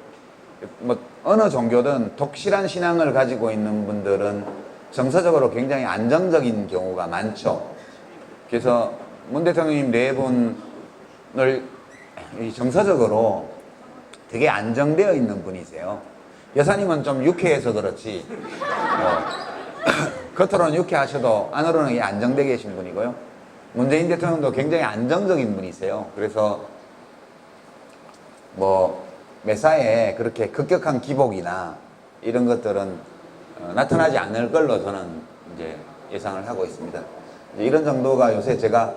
뭐 어느 종교든 독실한 신앙을 가지고 있는 분들은 정서적으로 굉장히 안정적인 경우가 많죠. 그래서 문 대통령님 내외분을 정서적으로 되게 안정되어 있는 분이세요. 여사님은 좀 유쾌해서 그렇지 겉으로는 유쾌하셔도 안으로는 안정되어 계신 분이고요. 문재인 대통령도 굉장히 안정적인 분이세요. 그래서 뭐 매사에 그렇게 급격한 기복이나 이런 것들은 나타나지 않을 걸로 저는 이제 예상을 하고 있습니다. 이런 정도가 요새 제가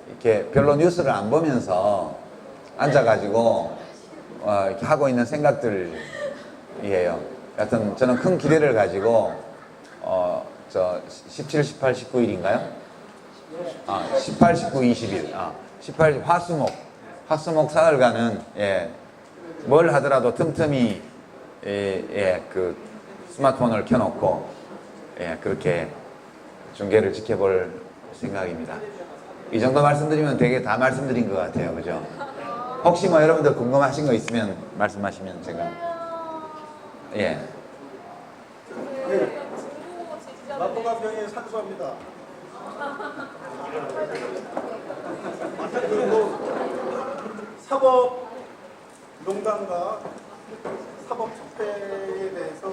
이렇게 별로 뉴스를 안 보면서 앉아가지고 이렇게 하고 있는 생각들이에요. 여하튼 저는 큰 기대를 가지고 저 17, 18, 19일인가요? 18, 19, 20일 18 화수목 사흘간은 뭘 하더라도 틈틈이 그 스마트폰을 켜놓고 그렇게 중계를 지켜볼 생각입니다. 이 정도 말씀드리면 되게 다 말씀드린 것 같아요. 그죠? 혹시 뭐 여러분들 궁금하신 거 있으면 말씀하시면 제가 마포가병에 산소합니다. 그리고 사법농단과 사법적폐에 대해서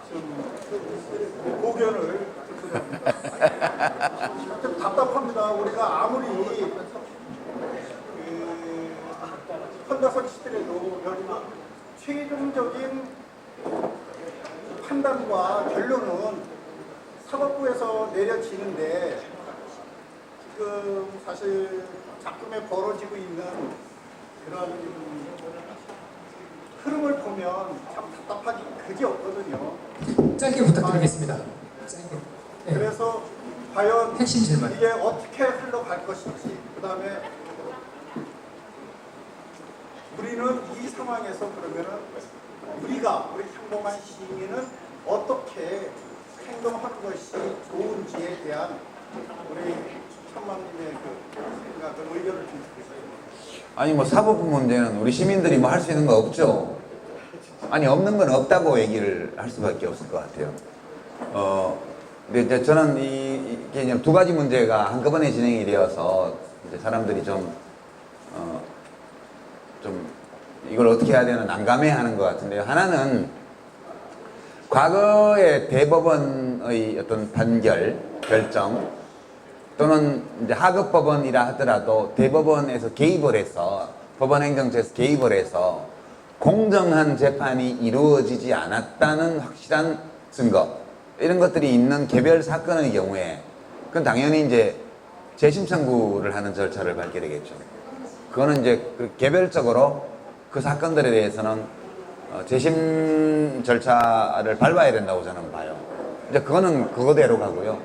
좀 고견을 좀 답답합니다. 우리가 아무리 헌다선 시대에도 결국 최종적인 판단과 결론은 사법부에서 내려지는데 지금 사실 작품에 벌어지고 있는 그런 흐름을 보면 참 답답하기 그지 없거든요. 짧게 부탁드리겠습니다. 짧게. 네. 그래서 과연 핵심 질문. 이게 어떻게 흘러갈 것인지, 그 다음에 우리는 이 상황에서 그러면은 우리 평범한 시민은 어떻게 행동하는 것이 좋은지에 대한 우리 천만님의 그 생각을, 의견을 좀 주세요. 아니 뭐 사법 문제는 우리 시민들이 뭐 할 수 있는 거 없죠. 아니 없는 건 없다고 얘기를 할 수밖에 없을 것 같아요. 근데 이제 저는 이게 두 가지 문제가 한꺼번에 진행이 되어서 이제 사람들이 좀 이걸 어떻게 해야 되나 난감해하는 것 같은데요. 하나는 과거의 대법원의 어떤 판결, 결정 또는 이제 하급법원이라 하더라도 대법원에서 개입을 해서 법원행정처에서 개입을 해서 공정한 재판이 이루어지지 않았다는 확실한 증거 이런 것들이 있는 개별 사건의 경우에 그건 당연히 이제 재심 청구를 하는 절차를 밟게 되겠죠. 그거는 이제 개별적으로 그 사건들에 대해서는 재심 절차를 밟아야 된다고 저는 봐요. 이제 그거는 그거대로 가고요.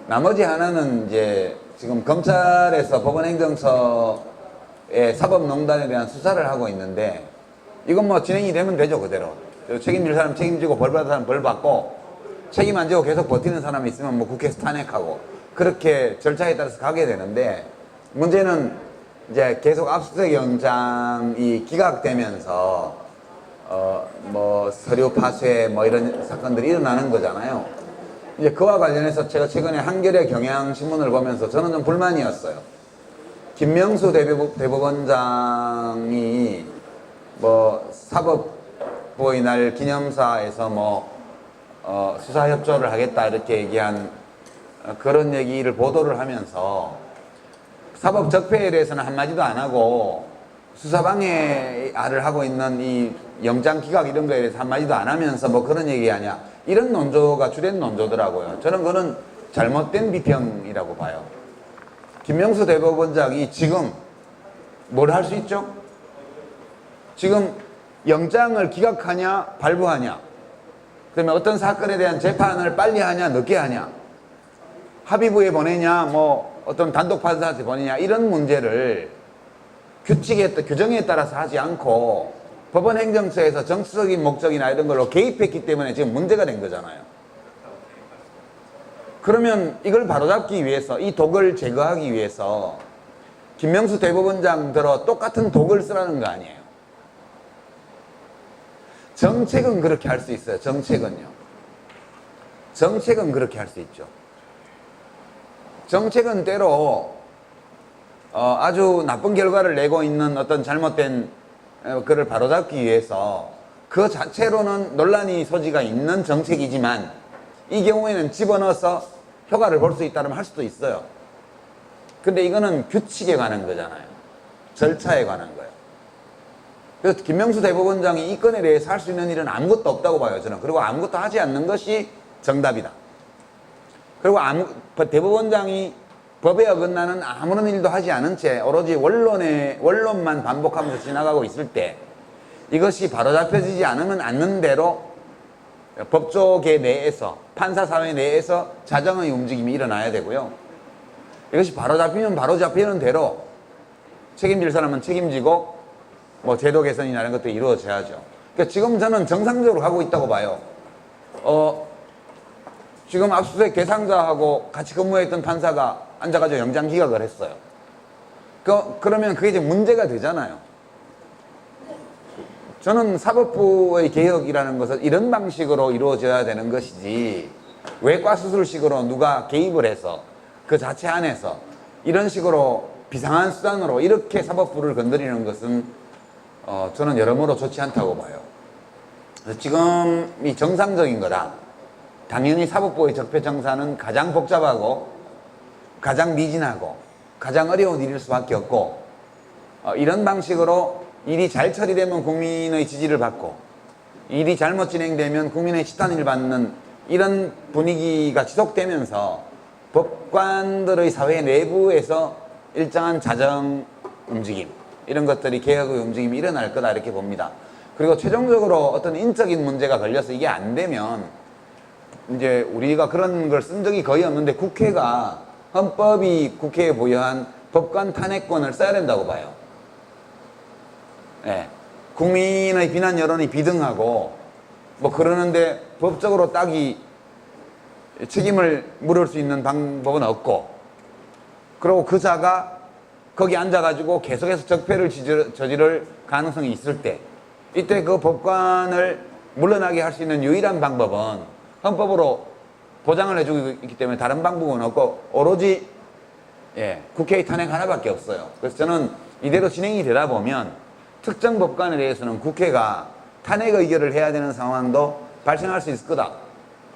나머지 하나는 이제 지금 검찰에서 법원행정처의 사법농단에 대한 수사를 하고 있는데 이건 뭐 진행이 되면 되죠, 그대로. 책임질 사람 책임지고 벌 받을 사람 벌 받고 책임 안 지고 계속 버티는 사람이 있으면 뭐 국회에서 탄핵하고 그렇게 절차에 따라서 가게 되는데 문제는 이제 계속 압수수색 영장이 기각되면서 뭐 서류 파쇄 뭐 이런 사건들이 일어나는 거잖아요. 이제 그와 관련해서 제가 최근에 한겨레 경향신문을 보면서 저는 좀 불만이었어요. 김명수 대법원장이 뭐 사법부의 날 기념사에서 뭐 수사 협조를 하겠다 이렇게 얘기한 그런 얘기를 보도를 하면서 사법 적폐에 대해서는 한마디도 안 하고 수사방해를 하고 있는 이 영장 기각 이런 거에 대해서 한마디도 안 하면서 뭐 그런 얘기하냐 이런 논조가 주된 논조더라고요. 저는 그거는 잘못된 비평이라고 봐요. 김명수 대법원장이 지금 뭘 할 수 있죠? 지금 영장을 기각하냐 발부하냐, 그다음에 어떤 사건에 대한 재판을 빨리 하냐 늦게 하냐, 합의부에 보내냐 뭐 어떤 단독 판사한테 보내냐 이런 문제를 규정에 따라서 하지 않고 법원 행정처에서 정치적인 목적이나 이런 걸로 개입했기 때문에 지금 문제가 된 거잖아요. 그러면 이걸 바로잡기 위해서, 이 독을 제거하기 위해서 김명수 대법원장들어 똑같은 독을 쓰라는 거 아니에요. 정책은 그렇게 할 수 있어요. 정책은 그렇게 할 수 있죠. 정책은 때로 아주 나쁜 결과를 내고 있는 어떤 잘못된 그를 바로잡기 위해서 그 자체로는 논란이 소지가 있는 정책이지만 이 경우에는 집어넣어서 효과를 볼 수 있다면 할 수도 있어요. 근데 이거는 규칙에 관한 거잖아요. 절차에 관한 거예요. 그래서 김명수 대법원장이 이 건에 대해서 할 수 있는 일은 아무것도 없다고 봐요, 저는. 그리고 아무것도 하지 않는 것이 정답이다. 그리고 대법원장이 법에 어긋나는 아무런 일도 하지 않은 채 오로지 원론만 반복하면서 지나가고 있을 때 이것이 바로잡혀지지 않는 대로 법조계 내에서, 판사사회 내에서 자정의 움직임이 일어나야 되고요. 이것이 바로잡히면 바로잡히는 대로 책임질 사람은 책임지고 뭐 제도 개선이나 이런 것도 이루어져야죠. 그러니까 지금 저는 정상적으로 가고 있다고 봐요. 지금 압수수색 대상자하고 같이 근무했던 판사가 앉아가지고 영장 기각을 했어요. 그러면 그게 이제 문제가 되잖아요. 저는 사법부의 개혁이라는 것은 이런 방식으로 이루어져야 되는 것이지, 외과수술식으로 누가 개입을 해서 그 자체 안에서 이런 식으로 비상한 수단으로 이렇게 사법부를 건드리는 것은 저는 여러모로 좋지 않다고 봐요. 그래서 지금이 정상적인 거다. 당연히 사법부의 적폐청사는 가장 복잡하고 가장 미진하고 가장 어려운 일일 수밖에 없고, 이런 방식으로 일이 잘 처리되면 국민의 지지를 받고 일이 잘못 진행되면 국민의 지탄을 받는 이런 분위기가 지속되면서 법관들의 사회 내부에서 일정한 자정 움직임, 이런 것들이 개혁의 움직임이 일어날 거다 이렇게 봅니다. 그리고 최종적으로 어떤 인적인 문제가 걸려서 이게 안 되면, 이제 우리가 그런 걸 쓴 적이 거의 없는데 국회가, 헌법이 국회에 부여한 법관 탄핵권을 써야 된다고 봐요. 예. 국민의 비난 여론이 비등하고 뭐 그러는데 법적으로 딱히 책임을 물을 수 있는 방법은 없고, 그리고 그 자가 거기 앉아가지고 계속해서 적폐를 저지를 가능성이 있을 때, 이때 그 법관을 물러나게 할 수 있는 유일한 방법은 헌법으로 보장을 해주고 있기 때문에 다른 방법은 없고 오로지 국회의 탄핵 하나밖에 없어요. 그래서 저는 이대로 진행이 되다 보면 특정 법관에 대해서는 국회가 탄핵 의결을 해야 되는 상황도 발생할 수 있을 거다,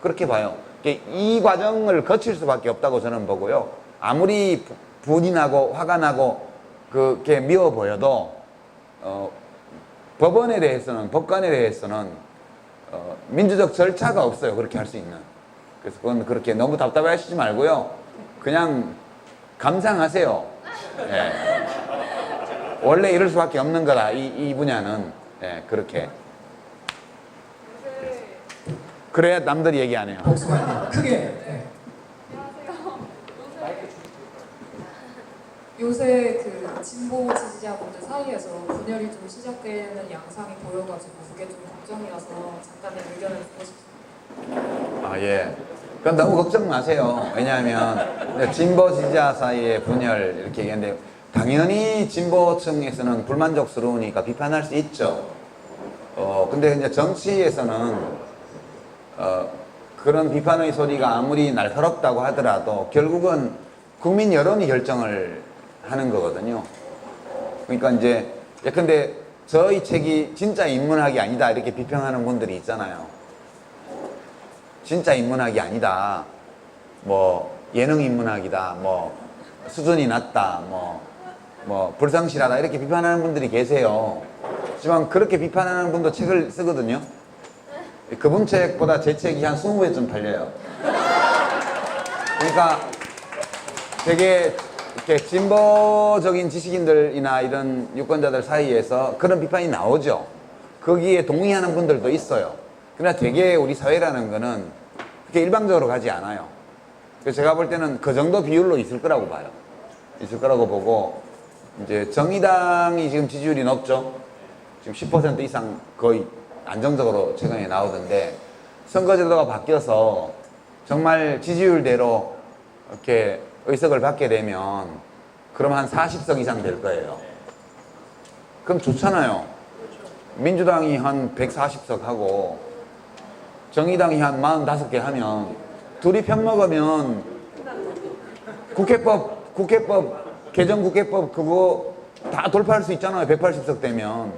그렇게 봐요. 이 과정을 거칠 수밖에 없다고 저는 보고요. 아무리 분이 나고 화가 나고 그렇게 미워 보여도 법원에 대해서는, 법관에 대해서는 민주적 절차가 없어요, 그렇게 할 수 있는. 그래서 그건 그렇게 너무 답답해하시지 말고요, 그냥 감상하세요. 예. 원래 이럴 수밖에 없는 거다, 이 분야는. 예, 그렇게. 그래야 남들이 얘기 안 해요. 복수관님 크게. 네. 요새 그 진보 지지자분들 사이에서 분열이 좀 시작되는 양상이 보여가지고 그게 좀 걱정이라서 잠깐의 의견을 듣고 싶습니다. 아, 예. 그건 너무 걱정 마세요. 왜냐하면 진보 지지자 사이의 분열 이렇게 얘기하는데, 당연히 진보층에서는 불만족스러우니까 비판할 수 있죠. 근데 이제 정치에서는 그런 비판의 소리가 아무리 날카롭다고 하더라도 결국은 국민 여론이 결정을 하는 거거든요. 그러니까 이제 예컨대 저희 책이 진짜 인문학이 아니다 이렇게 비평하는 분들이 있잖아요. 진짜 인문학이 아니다. 뭐 예능 인문학이다. 뭐 수준이 낮다. 뭐 불성실하다 이렇게 비판하는 분들이 계세요. 하지만 그렇게 비판하는 분도 책을 쓰거든요. 그분 책보다 제 책이 한 20배쯤 팔려요. 그러니까 되게 이렇게 진보적인 지식인들이나 이런 유권자들 사이에서 그런 비판이 나오죠. 거기에 동의하는 분들도 있어요. 그러나 되게 우리 사회라는 거는 그렇게 일방적으로 가지 않아요. 그래서 제가 볼 때는 그 정도 비율로 있을 거라고 봐요. 있을 거라고 보고, 이제 정의당이 지금 지지율이 높죠. 지금 10% 이상 거의 안정적으로 최근에 나오던데, 선거제도가 바뀌어서 정말 지지율대로 이렇게 의석을 받게 되면 그럼 한 40석 이상 될 거예요. 그럼 좋잖아요. 민주당이 한 140석 하고 정의당이 한 45개 하면 둘이 편먹으면 국회법 개정 국회법 그거 다 돌파할 수 있잖아요. 180석 되면.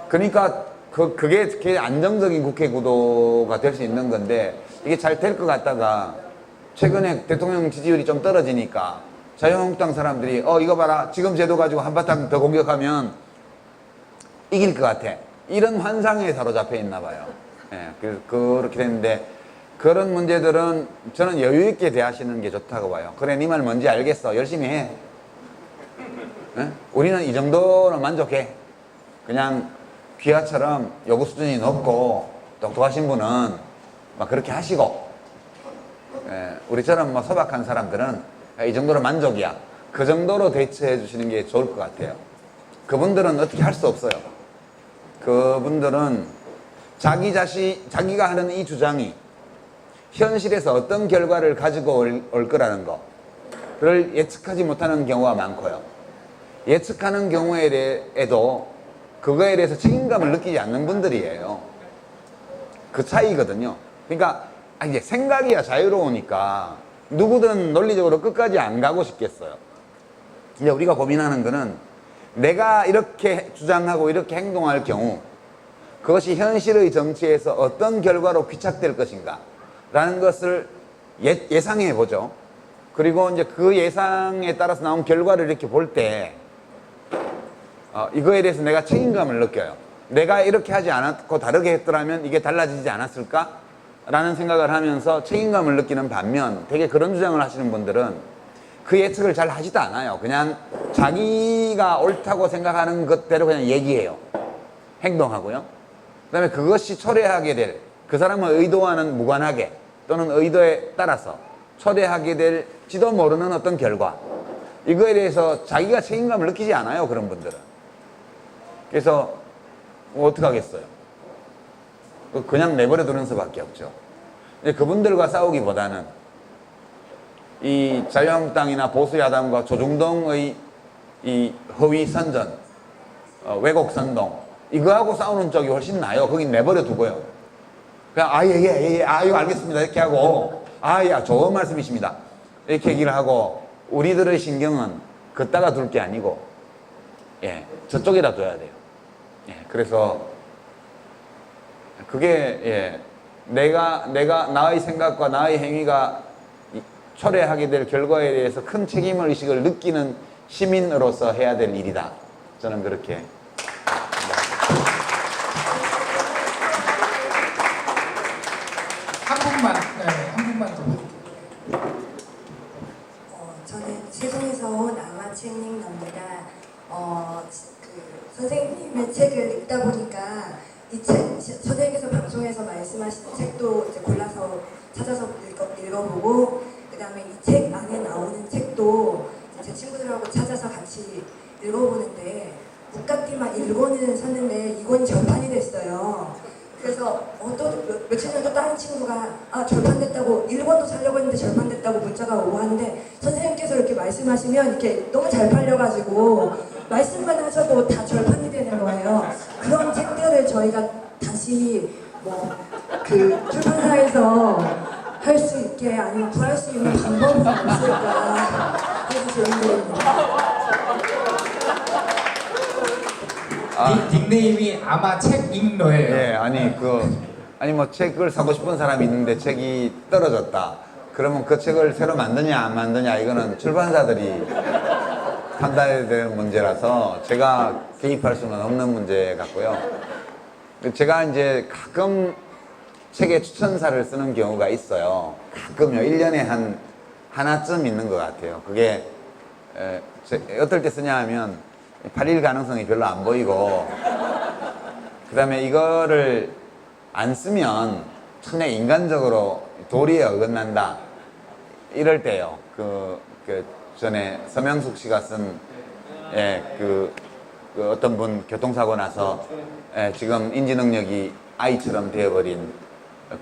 그러니까 그게 안정적인 국회 구도가 될 수 있는 건데, 이게 잘 될 것 같다가 최근에 대통령 지지율이 좀 떨어지니까 자유한국당 사람들이 이거 봐라, 지금 제도 가지고 한바탕 더 공격하면 이길 것 같아, 이런 환상에 사로잡혀 있나 봐요. 예, 그렇게 됐는데, 그런 문제들은 저는 여유 있게 대하시는 게 좋다고 봐요. 그래, 네 말 뭔지 알겠어, 열심히 해. 예? 우리는 이 정도는 만족해. 그냥 귀하처럼 요구 수준이 높고 똑똑하신 분은 막 그렇게 하시고, 예, 우리처럼 뭐 소박한 사람들은 이 정도로 만족이야. 그 정도로 대처해 주시는 게 좋을 것 같아요. 그분들은 어떻게 할 수 없어요. 그분들은 자기가 하는 이 주장이 현실에서 어떤 결과를 가지고 올 거라는 거를 예측하지 못하는 경우가 많고요. 예측하는 경우에도 그거에 대해서 책임감을 느끼지 않는 분들이에요. 그 차이거든요. 그러니까 이제 생각이야 자유로우니까 누구든 논리적으로 끝까지 안 가고 싶겠어요. 이제 우리가 고민하는 거는 내가 이렇게 주장하고 이렇게 행동할 경우 그것이 현실의 정치에서 어떤 결과로 귀착될 것인가 라는 것을 예상해 보죠. 그리고 이제 그 예상에 따라서 나온 결과를 이렇게 볼 때 이거에 대해서 내가 책임감을 느껴요. 내가 이렇게 하지 않았고 다르게 했더라면 이게 달라지지 않았을까? 라는 생각을 하면서 책임감을 느끼는 반면, 되게 그런 주장을 하시는 분들은 그 예측을 잘 하지도 않아요. 그냥 자기가 옳다고 생각하는 것대로 그냥 얘기해요. 행동하고요. 그 다음에 그것이 초래하게 될, 그 사람의 의도와는 무관하게 또는 의도에 따라서 초래하게 될지도 모르는 어떤 결과, 이거에 대해서 자기가 책임감을 느끼지 않아요. 그런 분들은. 그래서 어떻게 하겠어요? 그냥 내버려 두는 수밖에 없죠. 그분들과 싸우기보다는 이 자유한국당이나 보수야당과 조중동의 이 허위 선전, 왜곡 선동, 이거하고 싸우는 쪽이 훨씬 나아요. 거긴 내버려 두고요. 그냥 이거 알겠습니다 이렇게 하고, 야 좋은 말씀이십니다 이렇게 얘기를 하고, 우리들의 신경은 걷다가 둘 게 아니고 저쪽에다 둬야 돼요. 그래서 그게 나의 생각과 나의 행위가 초래하게 될 결과에 대해서 큰 책임을 의식을 느끼는 시민으로서 해야 될 일이다. 저는 그렇게. 한 분만 더. 저는 세종에서 온 아마채닝입니다. 선생님의 책을 읽다 보니까 이 책, 선생님께서 방송에서 말씀하신 책도 이제 골라서 찾아서 읽어보고, 그 다음에 이 책 안에 나오는 책도 제 친구들하고 찾아서 같이 읽어보는데, 국가띠만 1권을 샀는데 2권이 절판이 됐어요. 그래서 또 며칠 전에 또 다른 친구가 절판됐다고, 1권도 사려고 했는데 절판됐다고 문자가 오고 하는데, 선생님께서 이렇게 말씀하시면 이렇게 너무 잘 팔려가지고 말씀만 하셔도 다 절판이 되는 거예요. 그런 책들을 저희가 다시 뭐 그 출판사에서 할 수 있게 아니면 구할 수 있는 방법은 없을까 해서 질문드립니다. 닉네임이 아마 책 읽노예요. 예, 아니 뭐 책을 사고 싶은 사람이 있는데 책이 떨어졌다. 그러면 그 책을 새로 만드냐 안 만드냐 이거는 출판사들이 판단해야 되는 문제라서 제가 개입할 수는 없는 문제 같고요. 제가 이제 가끔 책의 추천사를 쓰는 경우가 있어요. 가끔요. 1년에 하나쯤 있는 것 같아요. 그게 어떨 때 쓰냐 하면 팔릴 가능성이 별로 안 보이고 그 다음에 이거를 안 쓰면 천에 인간적으로 도리에 어긋난다 이럴 때요. 그 전에 서명숙 씨가 쓴 그 어떤 분 교통사고 나서 지금 인지 능력이 아이처럼 되어버린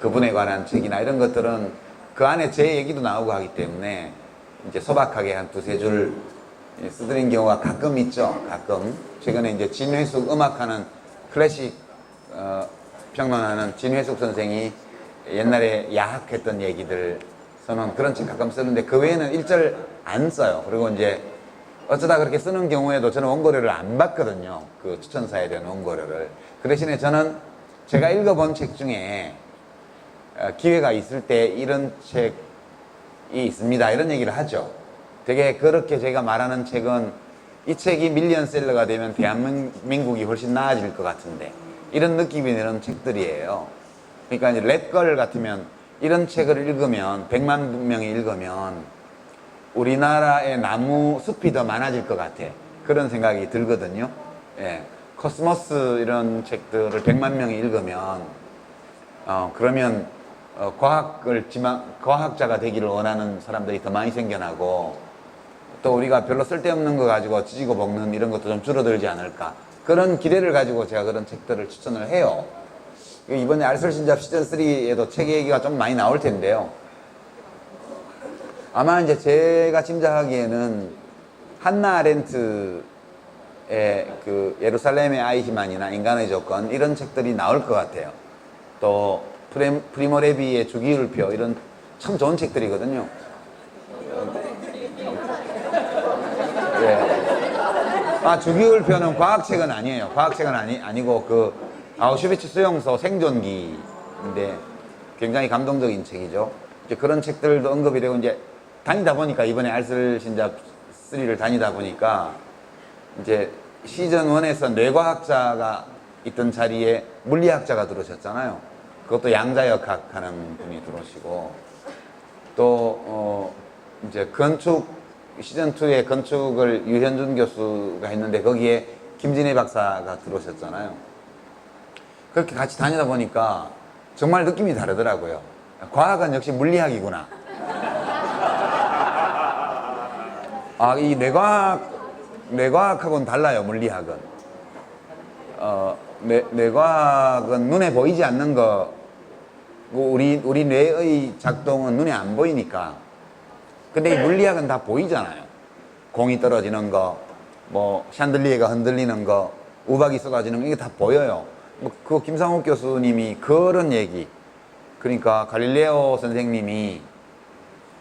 그분에 관한 책이나 이런 것들은 그 안에 제 얘기도 나오고 하기 때문에 이제 소박하게 한 두세 줄 쓰드린 경우가 가끔 있죠. 가끔. 최근에 이제 진회숙 음악하는 클래식 평론하는 진회숙 선생이 옛날에 야학했던 얘기들 저는 그런 책 가끔 쓰는데 그 외에는 일절 안 써요. 그리고 이제 어쩌다 그렇게 쓰는 경우에도 저는 원고료를 안 받거든요. 그 추천사에 대한 원고료를. 그 대신에 저는 제가 읽어본 책 중에 기회가 있을 때 이런 책이 있습니다. 이런 얘기를 하죠. 되게 그렇게 제가 말하는 책은 이 책이 밀리언셀러가 되면 대한민국이 훨씬 나아질 것 같은데 이런 느낌이 드는 책들이에요. 그러니까 이제 랩걸 같으면 이런 책을 읽으면 100만 명이 읽으면 우리나라의 나무 숲이 더 많아질 것 같아. 그런 생각이 들거든요. 예. 코스모스 이런 책들을 100만 명이 읽으면 그러면 과학자가 되기를 원하는 사람들이 더 많이 생겨나고 또 우리가 별로 쓸데없는 거 가지고 지지고 볶는 이런 것도 좀 줄어들지 않을까 그런 기대를 가지고 제가 그런 책들을 추천을 해요. 이번에 알쓸신잡 시즌3에도 책 얘기가 좀 많이 나올 텐데요. 아마 이제 제가 짐작하기에는 한나 아렌트의 그 예루살렘의 아이히만이나 인간의 조건 이런 책들이 나올 것 같아요. 또 프리모 레비의 주기율표 이런 참 좋은 책들이거든요. 예. 주기율표는 과학책은 아니에요. 과학책은 아니고 그 아우슈비츠 수용소 생존기인데 굉장히 감동적인 책이죠. 이제 그런 책들도 언급이 되고 이제 다니다 보니까 이번에 알쓸신잡 3를 다니다 보니까 이제 시즌 1에서 뇌과학자가 있던 자리에 물리학자가 들어오셨잖아요. 그것도 양자역학 하는 분이 들어오시고 또 이제 건축 시즌 2에 건축을 유현준 교수가 했는데 거기에 김진애 박사가 들어오셨잖아요. 그렇게 같이 다니다 보니까 정말 느낌이 다르더라고요. 과학은 역시 물리학이구나. 이 뇌과학하고는 달라요. 물리학은 뇌과학은 눈에 보이지 않는 거 우리 뇌의 작동은 눈에 안 보이니까. 근데 이 물리학은 다 보이잖아요. 공이 떨어지는 거, 뭐 샹들리에가 흔들리는 거, 우박이 쏟아지는 거 이게 다 보여요. 그 김상욱 교수님이 그런 얘기, 그러니까 갈릴레오 선생님이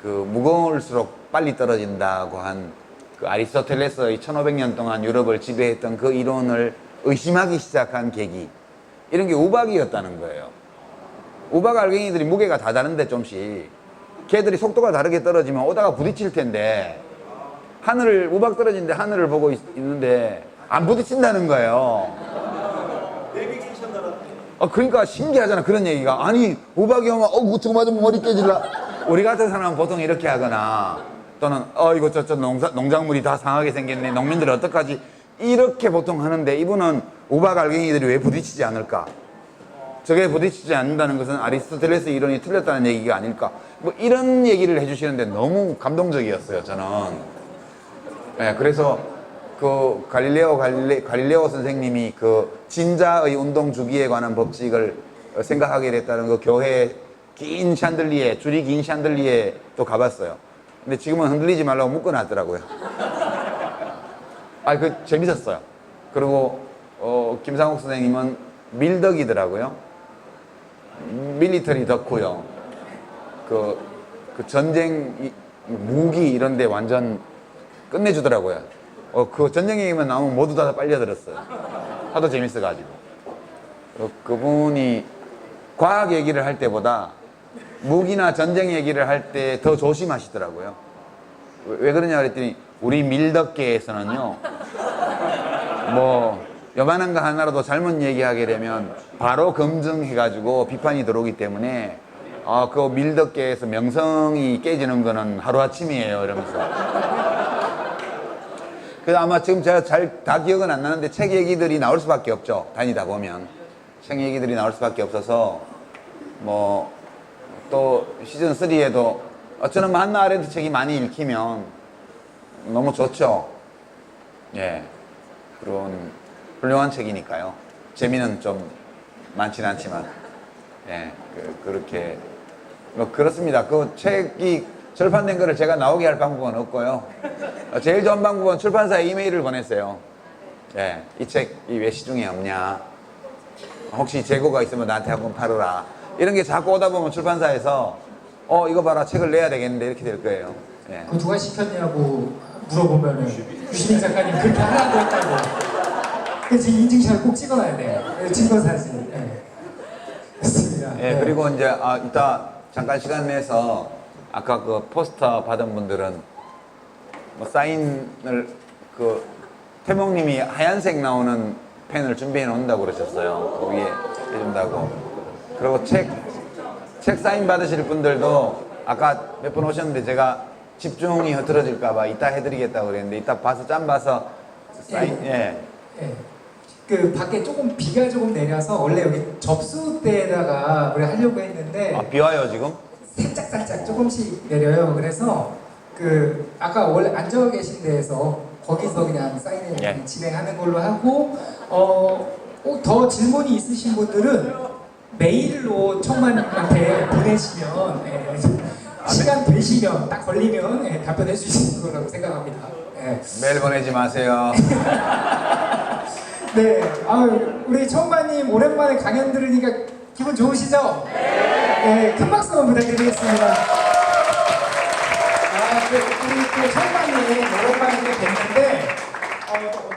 그 무거울수록 빨리 떨어진다고 한 그 아리스토텔레스의 1500년 동안 유럽을 지배했던 그 이론을 의심하기 시작한 계기, 이런 게 우박이었다는 거예요. 우박 알갱이들이 무게가 다 다른데 좀씩 걔들이 속도가 다르게 떨어지면 오다가 부딪힐 텐데 우박 떨어지는데 하늘을 보고 있는데 안 부딪힌다는 거예요. 그러니까 신기하잖아. 그런 얘기가. 아니 우박이 오면 저거 맞으면 머리 깨질라. 우리 같은 사람은 보통 이렇게 하거나 또는 이거 저쪽 농작물이 다 상하게 생겼네, 농민들 어떡하지, 이렇게 보통 하는데 이분은 우박 알갱이들이 왜 부딪히지 않을까, 저게 부딪히지 않는다는 것은 아리스토텔레스 이론이 틀렸다는 얘기가 아닐까, 뭐 이런 얘기를 해주시는데 너무 감동적이었어요 저는. 그래서 그 갈릴레오 선생님이 그 진자의 운동 주기에 관한 법칙을 생각하게 됐다는 그 교회 긴 샹들리에, 줄이 긴 샹들리에 또 가봤어요. 근데 지금은 흔들리지 말라고 묶어놨더라고요. 아, 그 재밌었어요. 그리고 김상욱 선생님은 밀덕이더라고요. 밀리터리 덕후요. 그 전쟁 무기 이런데 완전 끝내주더라고요. 그 전쟁 얘기만 나오면 모두 다 빨려들었어요. 하도 재밌어가지고. 그분이 과학 얘기를 할 때보다 무기나 전쟁 얘기를 할 때 더 조심하시더라고요. 왜 그러냐 그랬더니 우리 밀덕계에서는요, 뭐 요만한 거 하나라도 잘못 얘기하게 되면 바로 검증해가지고 비판이 들어오기 때문에 그 밀덕계에서 명성이 깨지는 거는 하루아침이에요 이러면서. 그래서 아마 지금 제가 잘 다 기억은 안 나는데 책 얘기들이 나올 수밖에 없죠. 다니다 보면 책 얘기들이 나올 수밖에 없어서 뭐 또 시즌 3에도 저는 한나 아렌트 책이 많이 읽히면 너무 좋죠. 예, 그런 훌륭한 책이니까요. 재미는 좀 많진 않지만 예, 그렇게 뭐 그렇습니다. 그 책이 절판된 거를 제가 나오게 할 방법은 없고요. 제일 좋은 방법은 출판사에 이메일을 보냈어요. 예, 이 책이 왜 시중에 없냐? 혹시 재고가 있으면 나한테 한번 팔아라. 이런 게 자꾸 오다 보면 출판사에서 이거 봐라, 책을 내야 되겠는데 이렇게 될 거예요. 예. 그 누가 시켰냐고 물어보면은 유시민 작가님 그렇게 하라고 했다고. 그래서 인증샷을 꼭 찍어놔야 돼요. 증거 사진. 네. 그렇습니다. 예, 네. 그리고 이제 이따 잠깐 시간 내서 아까 그 포스터 받은 분들은 뭐 사인을 태몽님이 하얀색 나오는 펜을 준비해 놓는다고 그러셨어요. 거기에 해준다고. 그리고 책 사인 받으실 분들도 아까 몇 분 오셨는데 제가 집중이 흐트러질까봐 이따 해드리겠다고 그랬는데 이따 봐서 짬 봐서 사인, 예. 예. 그 밖에 조금 비가 조금 내려서 원래 여기 접수대에다가 우리 하려고 했는데 비 와요 지금? 살짝 조금씩 내려요. 그래서 그 아까 원래 앉아 계신 데에서 거기서 그냥 사인을 예. 진행하는 걸로 하고 꼭 더 질문이 있으신 분들은 메일로 청만님한테 보내시면 시간 되시면 딱 걸리면 답변할 수 있는 거라고 생각합니다. 예. 메일 보내지 마세요. 네, 우리 청만님 오랜만에 강연 들으니까 기분 좋으시죠? 네, 큰 박수 한번 부탁드리겠습니다. 우리 또 청만님 오랜만에 뵀는데